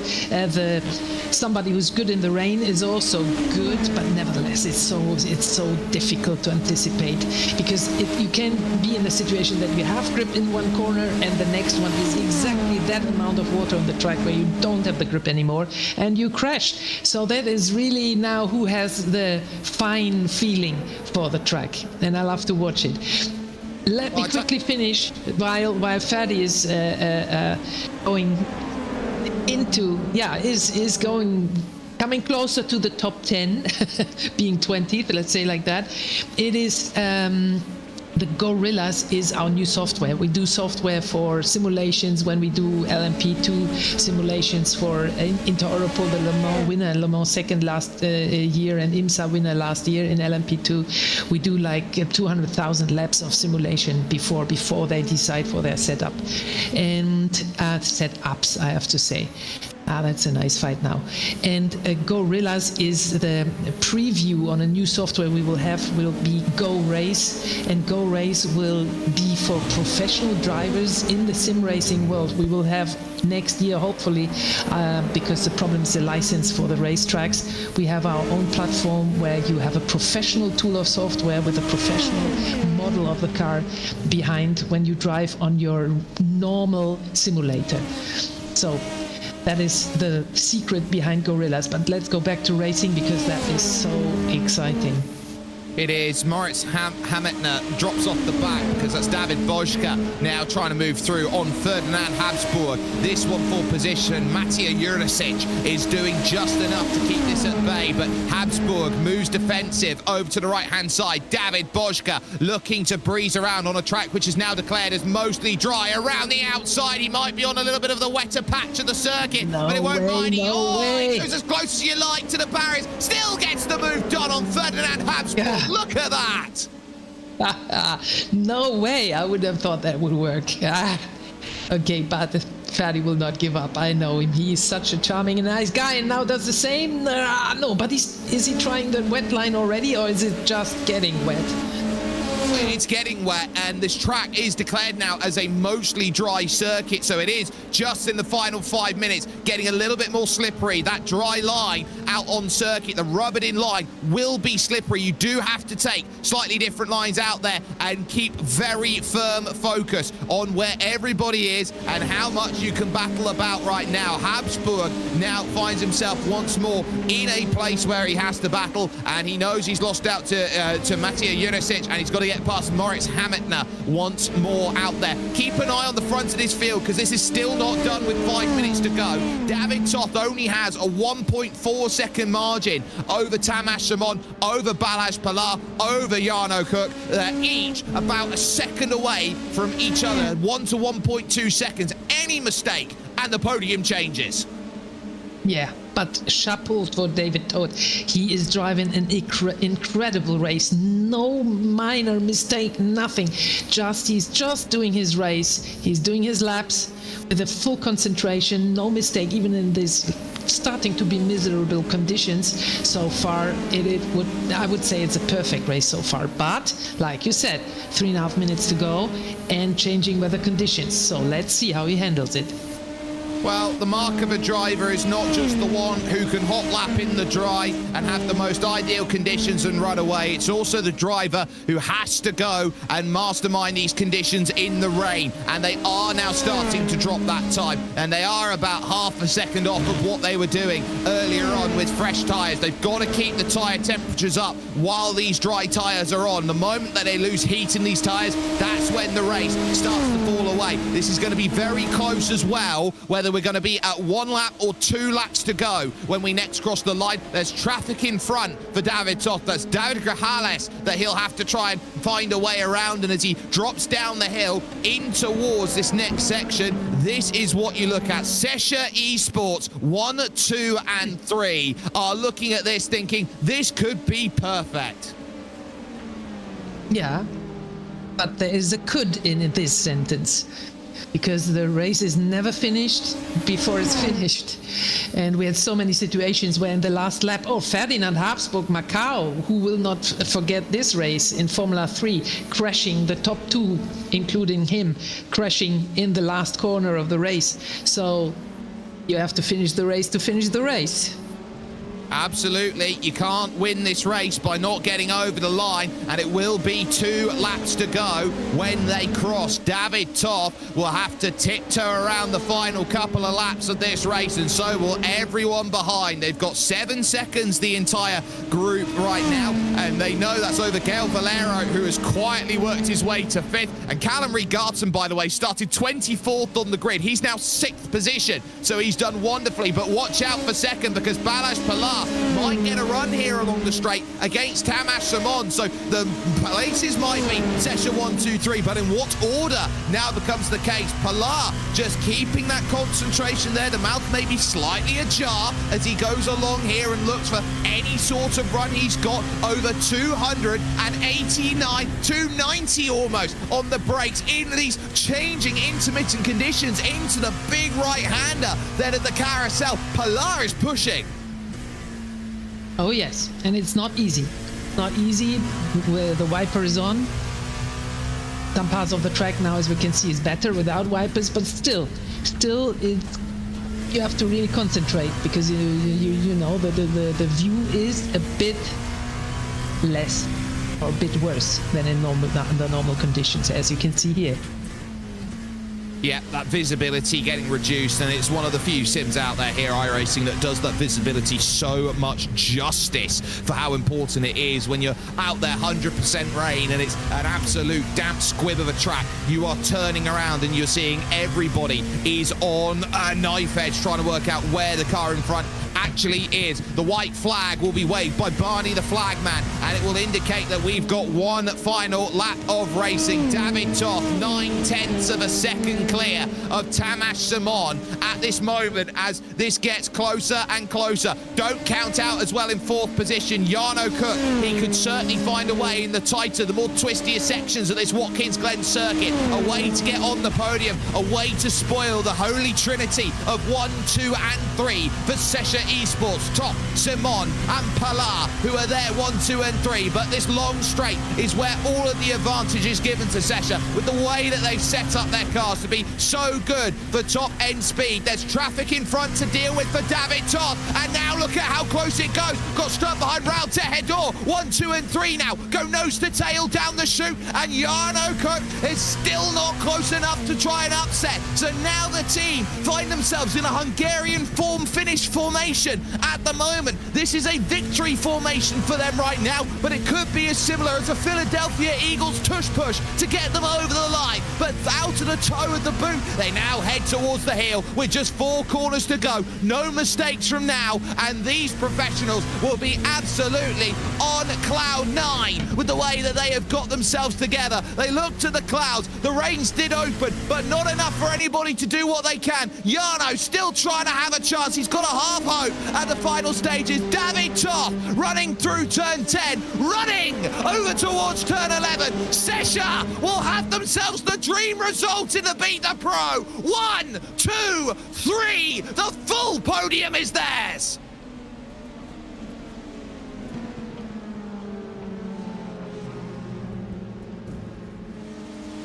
Somebody who's good in the rain is also good, but nevertheless, it's so difficult to anticipate, because if you can be in a situation that you have grip in one corner and the next one is exactly that amount of water on the track where you don't have the grip anymore and you crash. So that is really now who has the fine feeling for the track, and I love to watch it. Let me quickly finish while Fadi is going into, coming closer to the top 10, being 20th, let's say like that. It is the Gorillas is our new software. We do software for simulations when we do LMP2 simulations for Inter-Europol, the Le Mans winner, Le Mans second last year, and IMSA winner last year in LMP2. We do like 200,000 laps of simulation before they decide for their setup and setups, I have to say. That's a nice fight now. And Gorillas is the preview on a new software we will have, will be Go Race, and Go Race will be for professional drivers in the sim racing world. We will have next year, hopefully, because the problem is the license for the racetracks. We have our own platform where you have a professional tool of software with a professional model of the car behind when you drive on your normal simulator. So that is the secret behind Gorillas. But let's go back to racing, because that is so exciting. It is. Moritz Hametner drops off the back, because that's David Boschka now trying to move through on Ferdinand Habsburg. This one for position. Matija Jurisic is doing just enough to keep this at bay, but Habsburg moves defensive over to the right-hand side. David Boschka looking to breeze around on a track which is now declared as mostly dry. Around the outside, he might be on a little bit of the wetter patch of the circuit, but it won't mind. He goes as close as you like to the barriers. Still gets the move done on Ferdinand Habsburg. Yeah. Look at that! No way! I would have thought that would work. Okay, but Fadi will not give up. I know him. He is such a charming and nice guy, and now does the same. No, but is he trying the wet line already, or is it just getting wet? It's getting wet, and this track is declared now as a mostly dry circuit, so it is just in the final 5 minutes getting a little bit more slippery. That dry line out on circuit. The rubbered-in line will be slippery. You do have to take slightly different lines out there and keep very firm focus on where everybody is and how much you can battle about right now. Habsburg now finds himself once more in a place where he has to battle, and he knows he's lost out to Matija Jurisic, and he's got to get past Moritz Hametner once more out there. Keep an eye on the front of this field, because this is still not done with 5 minutes to go. David Toth only has a 1.4 second margin over Tamas Simon, over Balázs Pilar, over Jarno Cook. They're each about a second away from each other, 1 to 1.2 seconds. Any mistake and the podium changes. Yeah, but chapeau for David Toth. He is driving an incredible race. No minor mistake, nothing. He's just doing his race. He's doing his laps with a full concentration, no mistake, even in this starting to be miserable conditions. So far, I would say it's a perfect race so far. But like you said, 3.5 minutes to go and changing weather conditions. So let's see how he handles it. Well, the mark of a driver is not just the one who can hot lap in the dry and have the most ideal conditions and run away. It's also the driver who has to go and mastermind these conditions in the rain. And they are now starting to drop that time. And they are about half a second off of what they were doing earlier on with fresh tyres. They've got to keep the tyre temperatures up while these dry tyres are on. The moment that they lose heat in these tyres, that's when the race starts to fall away. This is going to be very close as well, whether we're going to be at 1 lap or 2 laps to go when we next cross the line. There's traffic in front for David Toth. That's David Grajales that he'll have to try and find a way around. And as he drops down the hill in towards this next section, this is what you look at. Sesha Esports 1, 2 and 3 are looking at this thinking this could be perfect. Yeah, but there is a could in this sentence, because the race is never finished before it's finished. And we had so many situations where in the last lap, Ferdinand Habsburg Macau, who will not forget this race in Formula 3, crashing the top 2, including him, crashing in the last corner of the race. So you have to finish the race to finish the race. Absolutely, you can't win this race by not getting over the line, and it will be 2 laps to go when they cross. David Toth will have to tiptoe around the final couple of laps of this race, and so will everyone behind. They've got 7 seconds, the entire group right now, and they know that's over Gael Valero, who has quietly worked his way to 5th, and Callum Regarton, by the way, started 24th on the grid. He's now 6th position, so he's done wonderfully, but watch out for 2nd, because Balázs Pilar might get a run here along the straight against Tamas Simon. So the places might be Sesha 1, 2, 3, but in what order now becomes the case. Pilar just keeping that concentration there. The mouth may be slightly ajar as he goes along here and looks for any sort of run. He's got over 289, 290 almost on the brakes in these changing intermittent conditions into the big right-hander then at the carousel. Pilar is pushing. Oh yes, and it's not easy. Not easy where the wiper is on. Some parts of the track now, as we can see, is better without wipers, but still you have to really concentrate, because you know the view is a bit less or a bit worse than in the normal conditions, as you can see here. Yeah, that visibility getting reduced, and it's one of the few sims out there here, iRacing, that does that visibility so much justice for how important it is when you're out there 100% rain and it's an absolute damp squib of a track. You are turning around and you're seeing everybody is on a knife edge trying to work out where the car in front actually is. The white flag will be waved by Barney the flagman, and it will indicate that we've got one final lap of racing. David Toth 9/10 of a second clear of Tamas Simon at this moment as this gets closer and closer. Don't count out as well in 4th position Jarno Cook. He could certainly find a way in the tighter, the more twistier sections of this Watkins Glen circuit, a way to get on the podium, a way to spoil the holy trinity of 1, 2 and 3 for Sesha Esports, Top, Simon and Pilar, who are there 1, 2 and 3. But this long straight is where all of the advantage is given to Sesha, with the way that they've set up their cars to be so good for top end speed. There's traffic in front to deal with for David Toth, and now look at how close it goes. Got stuck behind Raul Tejedor. 1, 2 and 3 now go nose to tail down the chute, and Jarno Cook is still not close enough to try and upset. So now the team find themselves in a Hungarian finish formation at the moment. This is a victory formation for them right now, but it could be as similar as a Philadelphia Eagles tush push to get them over the line. But out of the toe of the boot, they now head towards the hill with just 4 corners to go. No mistakes from now, and these professionals will be absolutely on cloud 9 with the way that they have got themselves together. They look to the clouds. The reins did open, but not enough for anybody to do what they can. Jarno still trying to have a chance. He's got a half hope at the final stages. David Toth running through turn 10, running over towards turn 11. Sesha will have themselves the dream result in the Beat the Pro. 1, 2, 3. The full podium is theirs.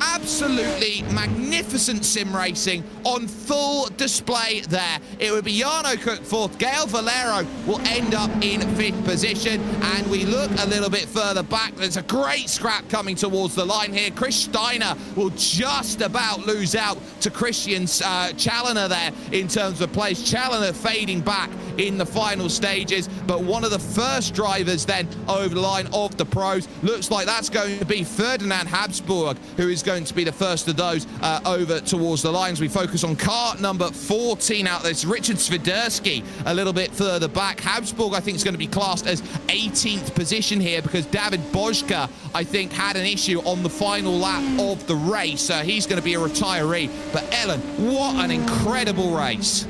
Absolutely magnificent sim racing on full display there. It would be Jarno Cook 4th. Gael Valero will end up in 5th position. And we look a little bit further back. There's a great scrap coming towards the line here. Chris Steiner will just about lose out to Christian Challoner there in terms of place. Challoner fading back in the final stages, but one of the first drivers then over the line of the pros. Looks like that's going to be Ferdinand Habsburg, who is going to be the first of those over towards the lines. We focus on car number 14 out there. It's Richard Swiderski a little bit further back. Habsburg, I think, is going to be classed as 18th position here because David Bojka, I think, had an issue on the final lap of the race. He's going to be a retiree. But Ellen, what an incredible race.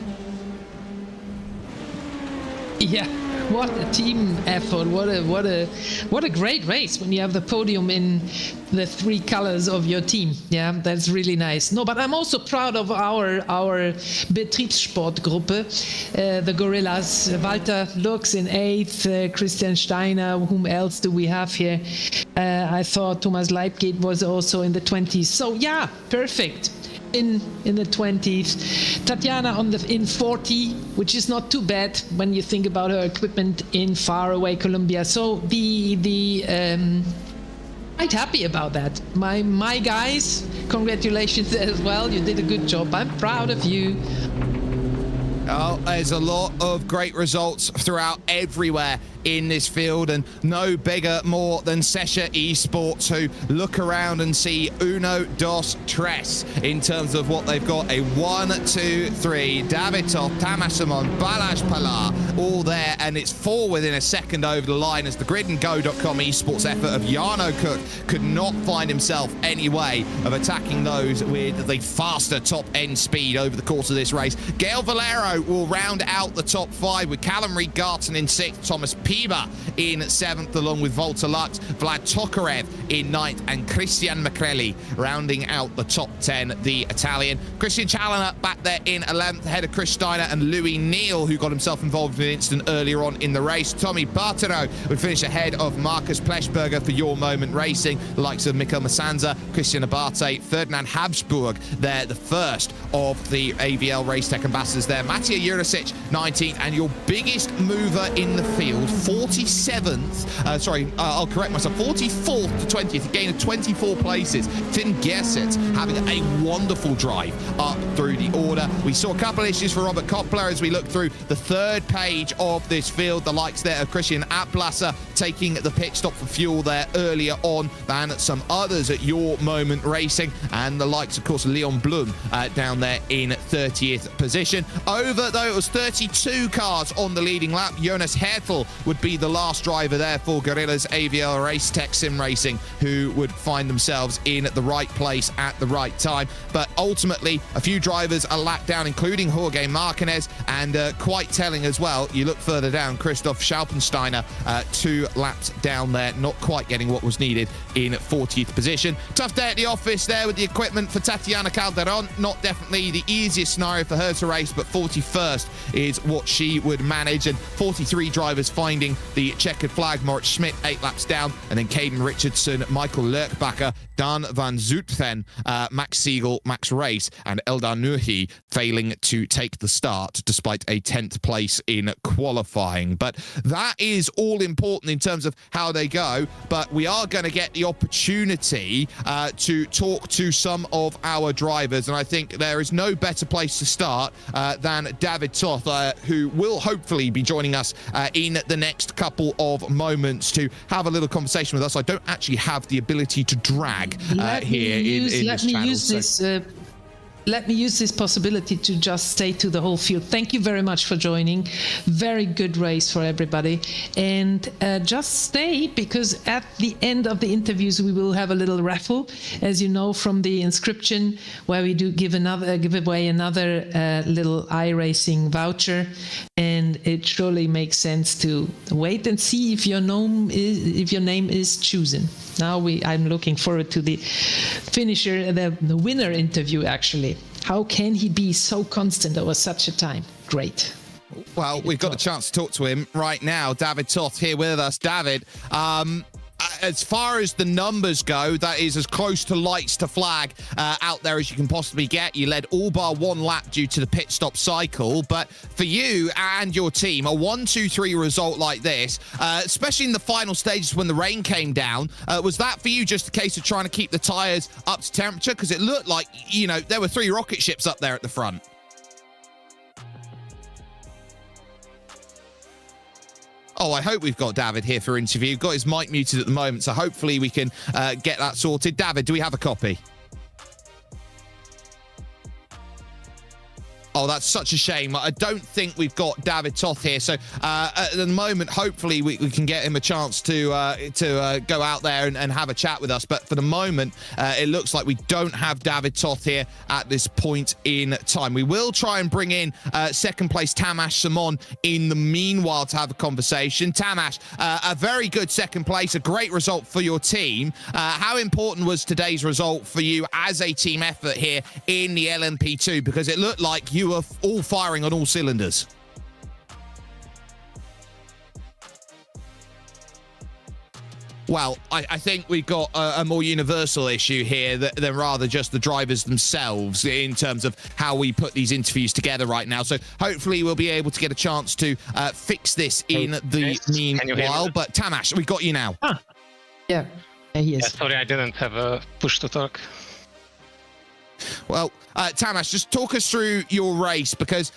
Yeah, what a team effort! What a great race when you have the podium in the 3 colors of your team. Yeah, that's really nice. No, but I'm also proud of our Betriebssportgruppe, the Gorillas. Walter Lux in 8th, Christian Steiner. Whom else do we have here? I thought Thomas Leibgate was also in the 20s. So yeah, perfect. In the 20s, Tatiana in 40, which is not too bad when you think about her equipment in faraway Colombia. So quite happy about that. My guys, congratulations as well. You did a good job. I'm proud of you. Oh, there's a lot of great results throughout everywhere in this field, and no bigger more than Sesha Esports, who look around and see uno, dos, tres in terms of what they've got. A 1, 2, 3, David Toth, Tamas Simon, Balázs Pilar, all there, and it's 4 within a second over the line as the gridandgo.com esports effort of Jarno Cook could not find himself any way of attacking those with the faster top end speed over the course of this race. Gael Valero will round out the top 5 with Callum Reed-Garton in 6th, Thomas Piba in 7th, along with Volta Lux, Vlad Tokarev in 9th, and Christian Macrelli rounding out the top 10, the Italian. Christian Challoner back there in 11th, ahead of Chris Steiner and Louis Neal, who got himself involved in an incident earlier on in the race. Tommy Bartero would finish ahead of Marcus Pleshberger for Your Moment Racing, the likes of Mikael Masanza, Christian Abate, Ferdinand Habsburg there, the first of the AVL RACETECH ambassadors there. Matija Jurisic, 19th, and your biggest mover in the field, 47th, I'll correct myself, 44th to 20th, a gain of 24 places. Tim Gerset having a wonderful drive up through the order. We saw a couple of issues for Robert Koppler as we look through the 3rd page of this field. The likes there of Christian Aplasser taking the pit stop for fuel there earlier on than some others at Your Moment Racing, and the likes, of course, Leon Blum down there in 30th position. Over, though, it was 32 cars on the leading lap. Jonas Hertel would be the last driver there for Gorilla's AVL RACETECH Sim Racing who would find themselves in the right place at the right time. But ultimately, a few drivers are lapped down, including Jorge Martinez, and quite telling as well, you look further down, Christoph Schalpensteiner, 2 laps down there, not quite getting what was needed in 40th position. Tough day at the office there with the equipment for Tatiana Calderon. Not definitely the easiest scenario for her to race, but 41st is what she would manage, and 43 drivers finding the checkered flag. Moritz Schmidt 8 laps down, and then Caden Richardson, Michael Lerkbacher, Dan van Zutphen, Max Siegel, Max Race, and Eldar Nuhi failing to take the start despite a 10th place in qualifying. But that is all important in terms of how they go. But we are going to get the opportunity to talk to some of our drivers, and I think there is no better place to start than David Toth, who will hopefully be joining us in the next couple of moments to have a little conversation with us. I don't actually have the ability to drag here in this channel. Let me use this possibility to just say to the whole field, thank you very much for joining. Very good race for everybody. And just stay, because at the end of the interviews, we will have a little raffle, as you know, from the inscription, where we do give away another little iRacing voucher. And it surely makes sense to wait and see if your name is chosen. Now I'm looking forward to the finisher, the winner interview, actually. How can he be so constant over such a time? Great. Well, we've got a chance to talk to him right now. David Toth here with us. David, as far as the numbers go, that is as close to lights to flag out there as you can possibly get. You led all bar 1 lap due to the pit stop cycle. But for you and your team, a 1-2-3 result like this, especially in the final stages when the rain came down, was that for you just a case of trying to keep the tyres up to temperature? Because it looked like, you know, there were 3 rocket ships up there at the front. Oh, I hope we've got David here for interview. Got his mic muted at the moment, so hopefully we can get that sorted. David, do we have a copy? Oh, that's such a shame. I don't think we've got David Toth here. So at the moment, hopefully we can get him a chance to go out there and have a chat with us. But for the moment, it looks like we don't have David Toth here at this point in time. We will try and bring in second place Tamas Simon in the meanwhile to have a conversation. Tamas, a very good second place, a great result for your team. How important was today's result for you as a team effort here in the LMP2? Because it looked like you were all firing on all cylinders. Well, I think we've got a more universal issue here than rather just the drivers themselves in terms of how we put these interviews together right now. So hopefully we'll be able to get a chance to fix this in the meanwhile. But Tamas, we got you now. Ah. Yeah, he is. Yeah, sorry, I didn't have a push to talk. Well, Tamas, just talk us through your race, because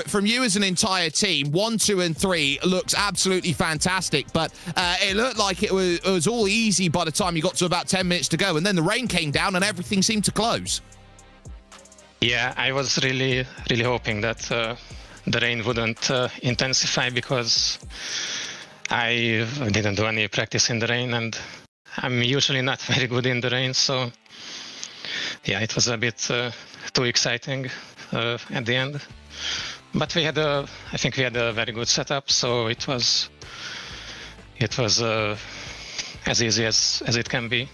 from you as an entire team, 1, 2, and 3 looks absolutely fantastic, but it looked like it was all easy by the time you got to about 10 minutes to go, and then the rain came down and everything seemed to close. Yeah, I was really hoping that the rain wouldn't intensify, because I didn't do any practice in the rain, and I'm usually not very good in the rain, so yeah, it was a bit too exciting at the end. But I think we had a very good setup, so it was as easy as it can be.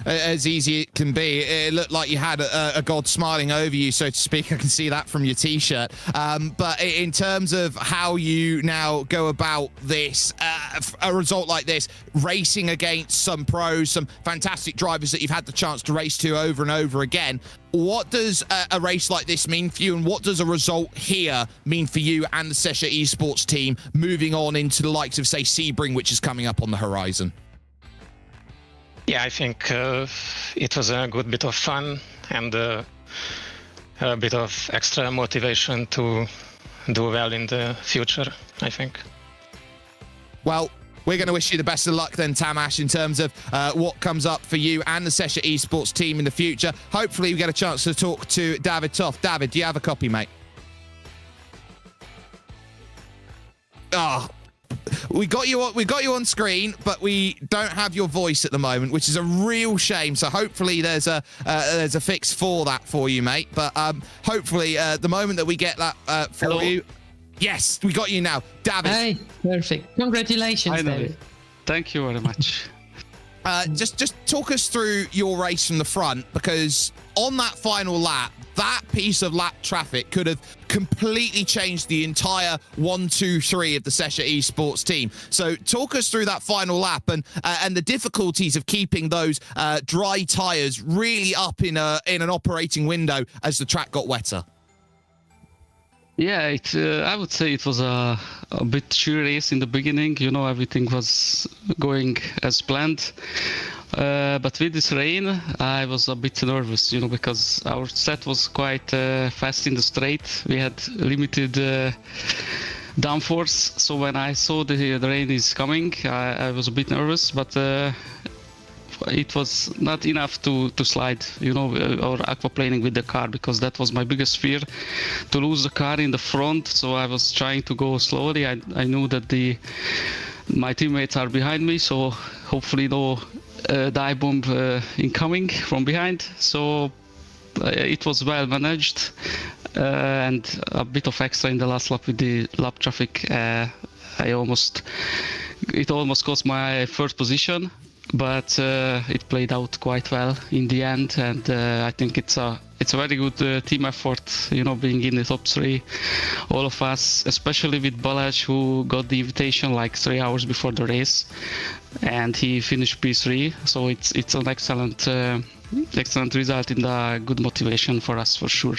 As easy it can be. It looked like you had a god smiling over you, so to speak. I can see that from your t-shirt. But in terms of how you now go about this, a result like this, racing against some pros, some fantastic drivers that you've had the chance to race to over and over again, what does a race like this mean for you, and what does a result here mean for you and the Sesha Esports team moving on into the likes of, say, Sebring, which is coming up on the horizon? Yeah, I think it was a good bit of fun and a bit of extra motivation to do well in the future, I think. Well, we're going to wish you the best of luck then, Tamas, in terms of what comes up for you and the Sesha Esports team in the future. Hopefully we get a chance to talk to David Toth. David, do you have a copy, mate? Oh, we got you on screen, but we don't have your voice at the moment, which is a real shame. So hopefully there's a fix for that for you, mate. But hopefully the moment that we get that for you. Yes, we got you now. David. Hey, perfect. Congratulations, David. Thank you very much. Just talk us through your race from the front, because on that final lap, that piece of lap traffic could have completely changed the entire 1, 2, 3 of the Sesha Esports team. So talk us through that final lap and the difficulties of keeping those dry tires really up in an operating window as the track got wetter. Yeah, I would say it was a bit cheery race in the beginning. You know, everything was going as planned. But with this rain, I was a bit nervous, you know, because our set was quite fast in the straight. We had limited downforce. So when I saw the rain is coming, I was a bit nervous, but it was not enough to slide, you know, or aquaplaning with the car, because that was my biggest fear, to lose the car in the front. So I was trying to go slowly. I knew that my teammates are behind me, so hopefully no dive bomb incoming from behind. So it was well managed, and a bit of extra in the last lap with the lap traffic. It almost cost my first position, but it played out quite well in the end, and I think it's a very good team effort, you know, being in the top 3, all of us, especially with Balázs, who got the invitation like 3 hours before the race, and he finished P3. So it's an excellent result and a good motivation for us for sure.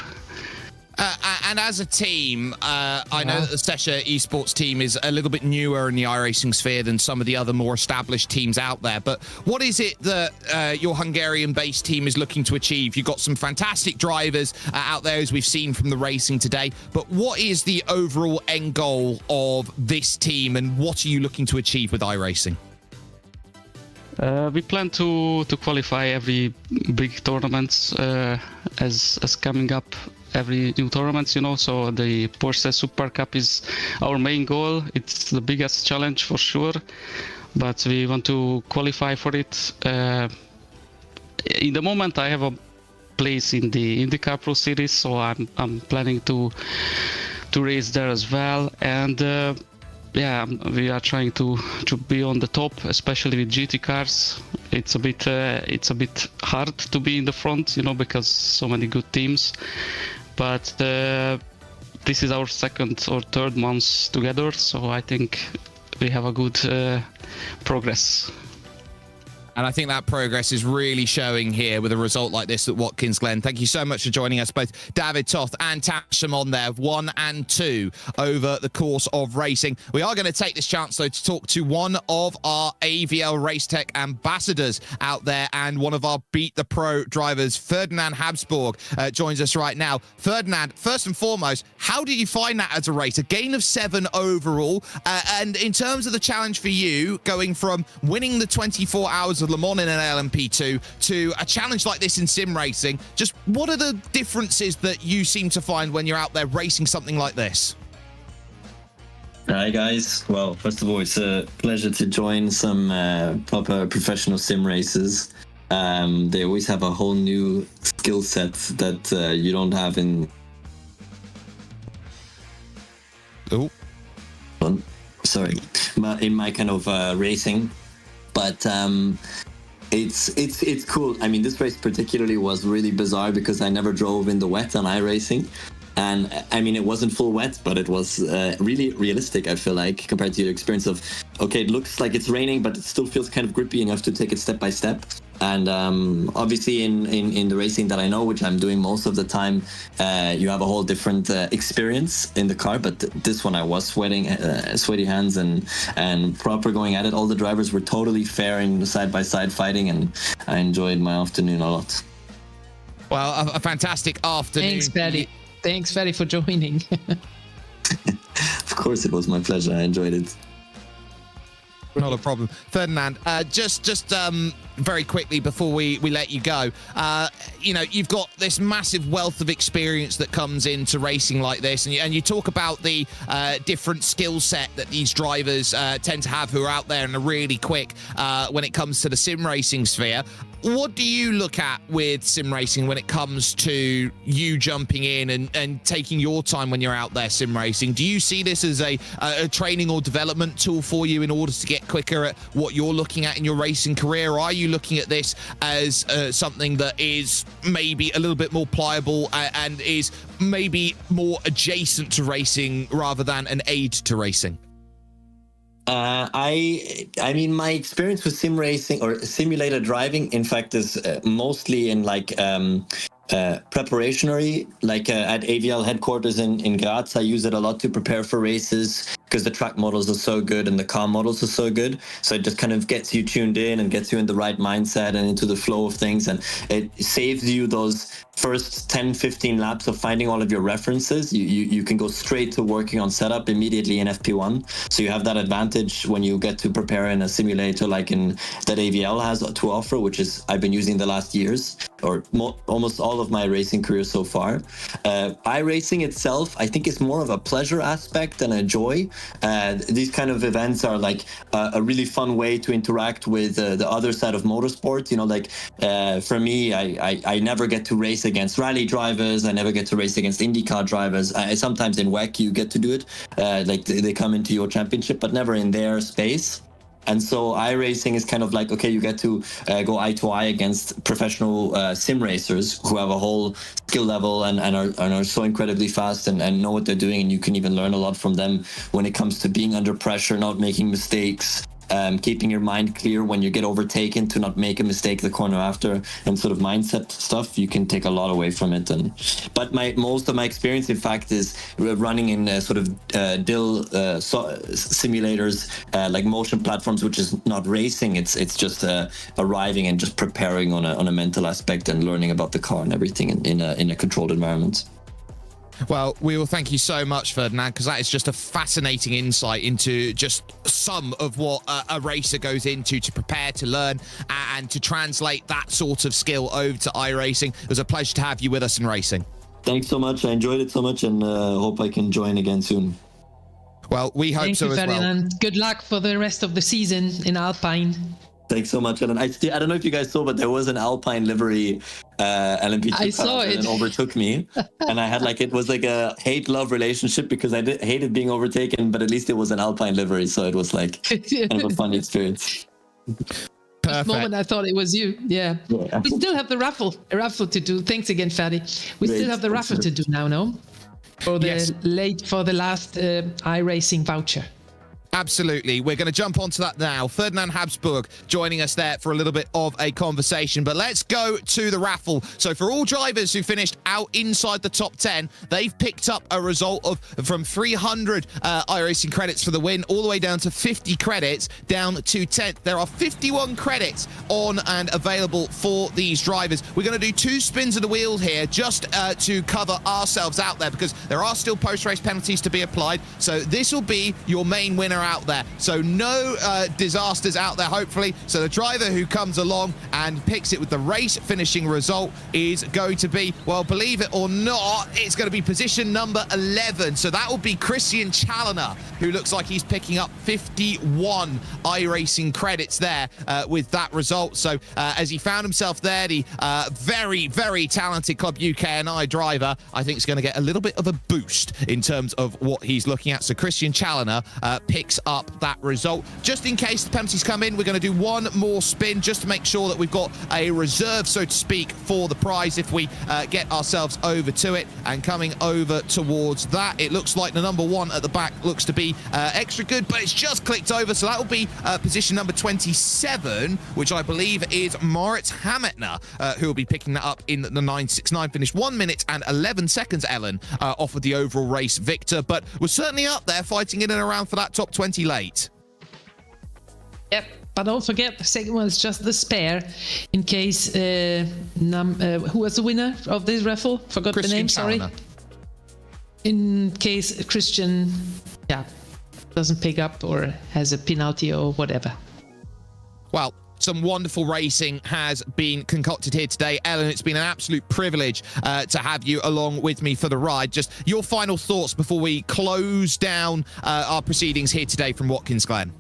And as a team, I know that the Sesha Esports team is a little bit newer in the iRacing sphere than some of the other more established teams out there. But what is it that your Hungarian-based team is looking to achieve? You've got some fantastic drivers out there, as we've seen from the racing today. But what is the overall end goal of this team, and what are you looking to achieve with iRacing? We plan to qualify every big tournaments as coming up. Every new tournaments, you know, so the Porsche Super Cup is our main goal. It's the biggest challenge for sure, but we want to qualify for it. In the moment, I have a place in the IndyCar Pro Series, so I'm planning to race there as well. And yeah, we are trying to be on the top, especially with GT cars. It's a bit hard to be in the front, you know, because so many good teams. But this is our second or third month together, so I think we have a good progress. And I think that progress is really showing here with a result like this at Watkins Glen. Thank you so much for joining us, both David Toth and Tasham on there, 1 and 2 over the course of racing. We are going to take this chance, though, to talk to one of our AVL RACETECH ambassadors out there and one of our Beat the Pro drivers, Ferdinand Habsburg, joins us right now. Ferdinand, first and foremost, how did you find that as a race? A gain of 7 overall. And in terms of the challenge for you, going from winning the 24 hours of Le Mans in an LMP2 to a challenge like this in sim racing, just what are the differences that you seem to find when you're out there racing something like this? Hi guys. Well, first of all, it's a pleasure to join some proper professional sim races. They always have a whole new skill set that you don't have in. Oh, sorry, in my kind of racing. But it's cool. I mean, this race particularly was really bizarre because I never drove in the wet on iRacing. And I mean, it wasn't full wet, but it was really realistic, I feel like, compared to your experience of, okay, it looks like it's raining, but it still feels kind of grippy enough to take it step by step. And obviously in the racing that I know, which I'm doing most of the time, you have a whole different experience in the car. But this one I was sweating, sweaty hands and proper going at it. All the drivers were totally fair in side-by-side fighting, and I enjoyed my afternoon a lot. Well, a fantastic afternoon. Thanks, Paddy. Thanks, Paddy, for joining. Of course, it was my pleasure. I enjoyed it. Not a problem. Ferdinand, just very quickly before we let you go. You know, you've got this massive wealth of experience that comes into racing like this, and you talk about the different skill set that these drivers tend to have who are out there and are really quick when it comes to the sim racing sphere. What do you look at with sim racing when it comes to you jumping in and taking your time when you're out there sim racing? Do you see this as a training or development tool for you in order to get quicker at what you're looking at in your racing career? Or are you looking at this as something that is maybe a little bit more pliable and is maybe more adjacent to racing rather than an aid to racing? I mean, my experience with sim racing or simulator driving, in fact, is mostly in like preparatory, like at AVL headquarters in Graz. I use it a lot to prepare for races because the track models are so good and the car models are so good. So it just kind of gets you tuned in and gets you in the right mindset and into the flow of things. And it saves you those first 10-15 laps of finding all of your references. You can go straight to working on setup immediately in FP1. So you have that advantage when you get to prepare in a simulator like that AVL has to offer, which is I've been using the last years or almost all of my racing career so far. iRacing itself, I think, is more of a pleasure aspect than a joy. These kind of events are like a really fun way to interact with the other side of motorsport. You know, like for me, I never get to race against rally drivers. I never get to race against IndyCar drivers. Sometimes in WEC you get to do it, like they come into your championship, but never in their space. And so iRacing is kind of like, okay, you get to go eye to eye against professional sim racers who have a whole skill level and are so incredibly fast and know what they're doing. And you can even learn a lot from them when it comes to being under pressure, not making mistakes, keeping your mind clear when you get overtaken to not make a mistake the corner after, and sort of mindset stuff. You can take a lot away from it. But most of my experience, in fact, is running in sort of DIL simulators, like motion platforms, which is not racing. It's just arriving and just preparing on a mental aspect and learning about the car and everything in a controlled environment. Well, we will thank you so much, Ferdinand, because that is just a fascinating insight into just some of what a racer goes into to prepare, to learn, and to translate that sort of skill over to iRacing. It was a pleasure to have you with us in racing. Thanks so much. I enjoyed it so much, and hope I can join again soon. Well, we hope so as well. Thank you, Ferdinand. Good luck for the rest of the season in Alpine. Thanks so much. And I don't know if you guys saw, but there was an Alpine livery LMP2 I saw it. And overtook me. And I had it was like a hate-love relationship because I hated being overtaken, but at least it was an Alpine livery. So it was like kind of a fun experience. First moment I thought it was you. Yeah. We still have the raffle to do. Thanks again, Ferdi. We still have the raffle to do now, no? For the last iRacing voucher. Absolutely. We're going to jump onto that now. Ferdinand Habsburg joining us there for a little bit of a conversation. But let's go to the raffle. So for all drivers who finished out inside the top 10, they've picked up a result of from 300 iRacing credits for the win all the way down to 50 credits down to 10th. There are 51 credits on and available for these drivers. We're going to do 2 spins of the wheel here just to cover ourselves out there because there are still post-race penalties to be applied. So this will be your main winner out there. So no disasters out there, hopefully. So the driver who comes along and picks it with the race finishing result is going to be, well, believe it or not, it's going to be position number 11. So that will be Christian Challoner, who looks like he's picking up 51 iRacing credits there with that result. So as he found himself there, the very, very talented Club UKNI driver, I think is going to get a little bit of a boost in terms of what he's looking at. So Christian Challoner picks up that result. Just in case the penalties come in, we're going to do one more spin just to make sure that we've got a reserve, so to speak, for the prize if we get ourselves over to it. And coming over towards that, it looks like the number 1 at the back looks to be extra good, but it's just clicked over. So that will be position number 27, which I believe is Moritz Hametner, who will be picking that up in the 969. Finished 1 minute and 11 seconds, Ellen, off of the overall race victor, but was certainly up there fighting in and around for that top 20 late. Yep, but don't forget the second one is just the spare in case who was the winner of this raffle? Forgot Christian the name, sorry. Challoner. In case Christian doesn't pick up or has a penalty or whatever. Well, some wonderful racing has been concocted here today. Ellen, it's been an absolute privilege to have you along with me for the ride. Just your final thoughts before we close down our proceedings here today from Watkins Glen.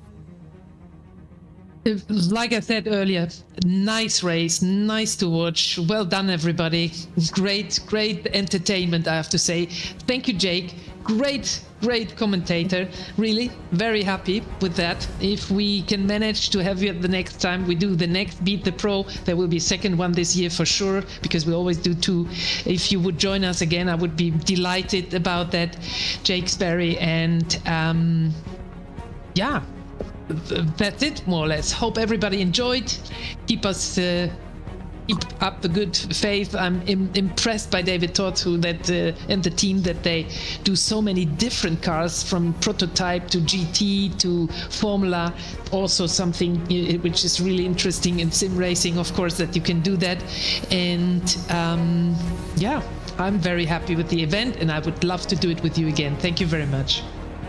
Like I said earlier, nice race, nice to watch. Well done, everybody. Great entertainment, I have to say. Thank you, Jake. Great commentator. Really, very happy with that. If we can manage to have you at the next time we do the next Beat the Pro, there will be a second one this year for sure, because we always do 2. If you would join us again, I would be delighted about that, Jake Sperry. And yeah, that's it, more or less. Hope everybody enjoyed. Keep up the good faith. I'm impressed by David Todd and the team, that they do so many different cars, from prototype to GT to Formula. Also something which is really interesting in sim racing, of course, that you can do that. And yeah, I'm very happy with the event, and I would love to do it with you again. Thank you very much.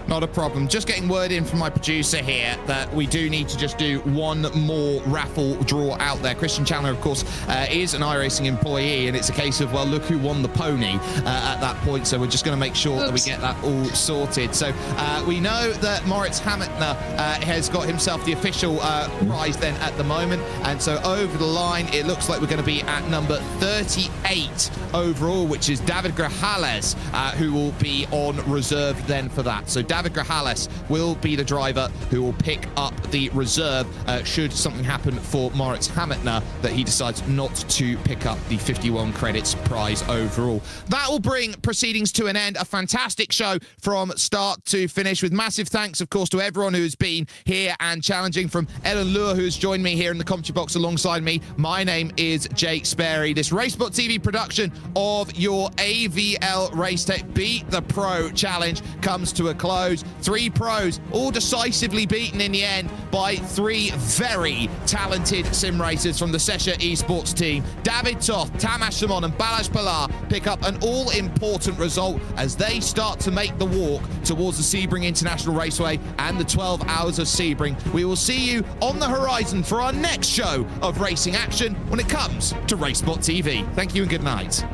Not a problem. Just getting word in from my producer here that we do need to just do one more raffle draw out there. Christian Chandler, of course, is an iRacing employee, and it's a case of, well, look who won the pony at that point. So we're just going to make sure that we get that all sorted. So we know that Moritz Hametner has got himself the official prize then at the moment. And so over the line, it looks like we're going to be at number 38 overall, which is David Grajales, who will be on reserve then for that. So David Grajales will be the driver who will pick up the reserve should something happen for Moritz Hametner, that he decides not to pick up the 51 credits prize overall. That will bring proceedings to an end. A fantastic show from start to finish, with massive thanks, of course, to everyone who's been here and challenging. From Ellen Lure, who's joined me here in the commentary box alongside me. My name is Jake Sperry. This RaceSpotTV production of your AVL RACETECH Beat the Pro challenge comes to a close. 3 pros, all decisively beaten in the end by 3 very talented sim racers from the Sesha Esports team. David Toth, Tamas Simon and Balazs Pilar pick up an all-important result as they start to make the walk towards the Sebring International Raceway and the 12 Hours of Sebring. We will see you on the horizon for our next show of racing action when it comes to RaceSpotTV. Thank you and good night.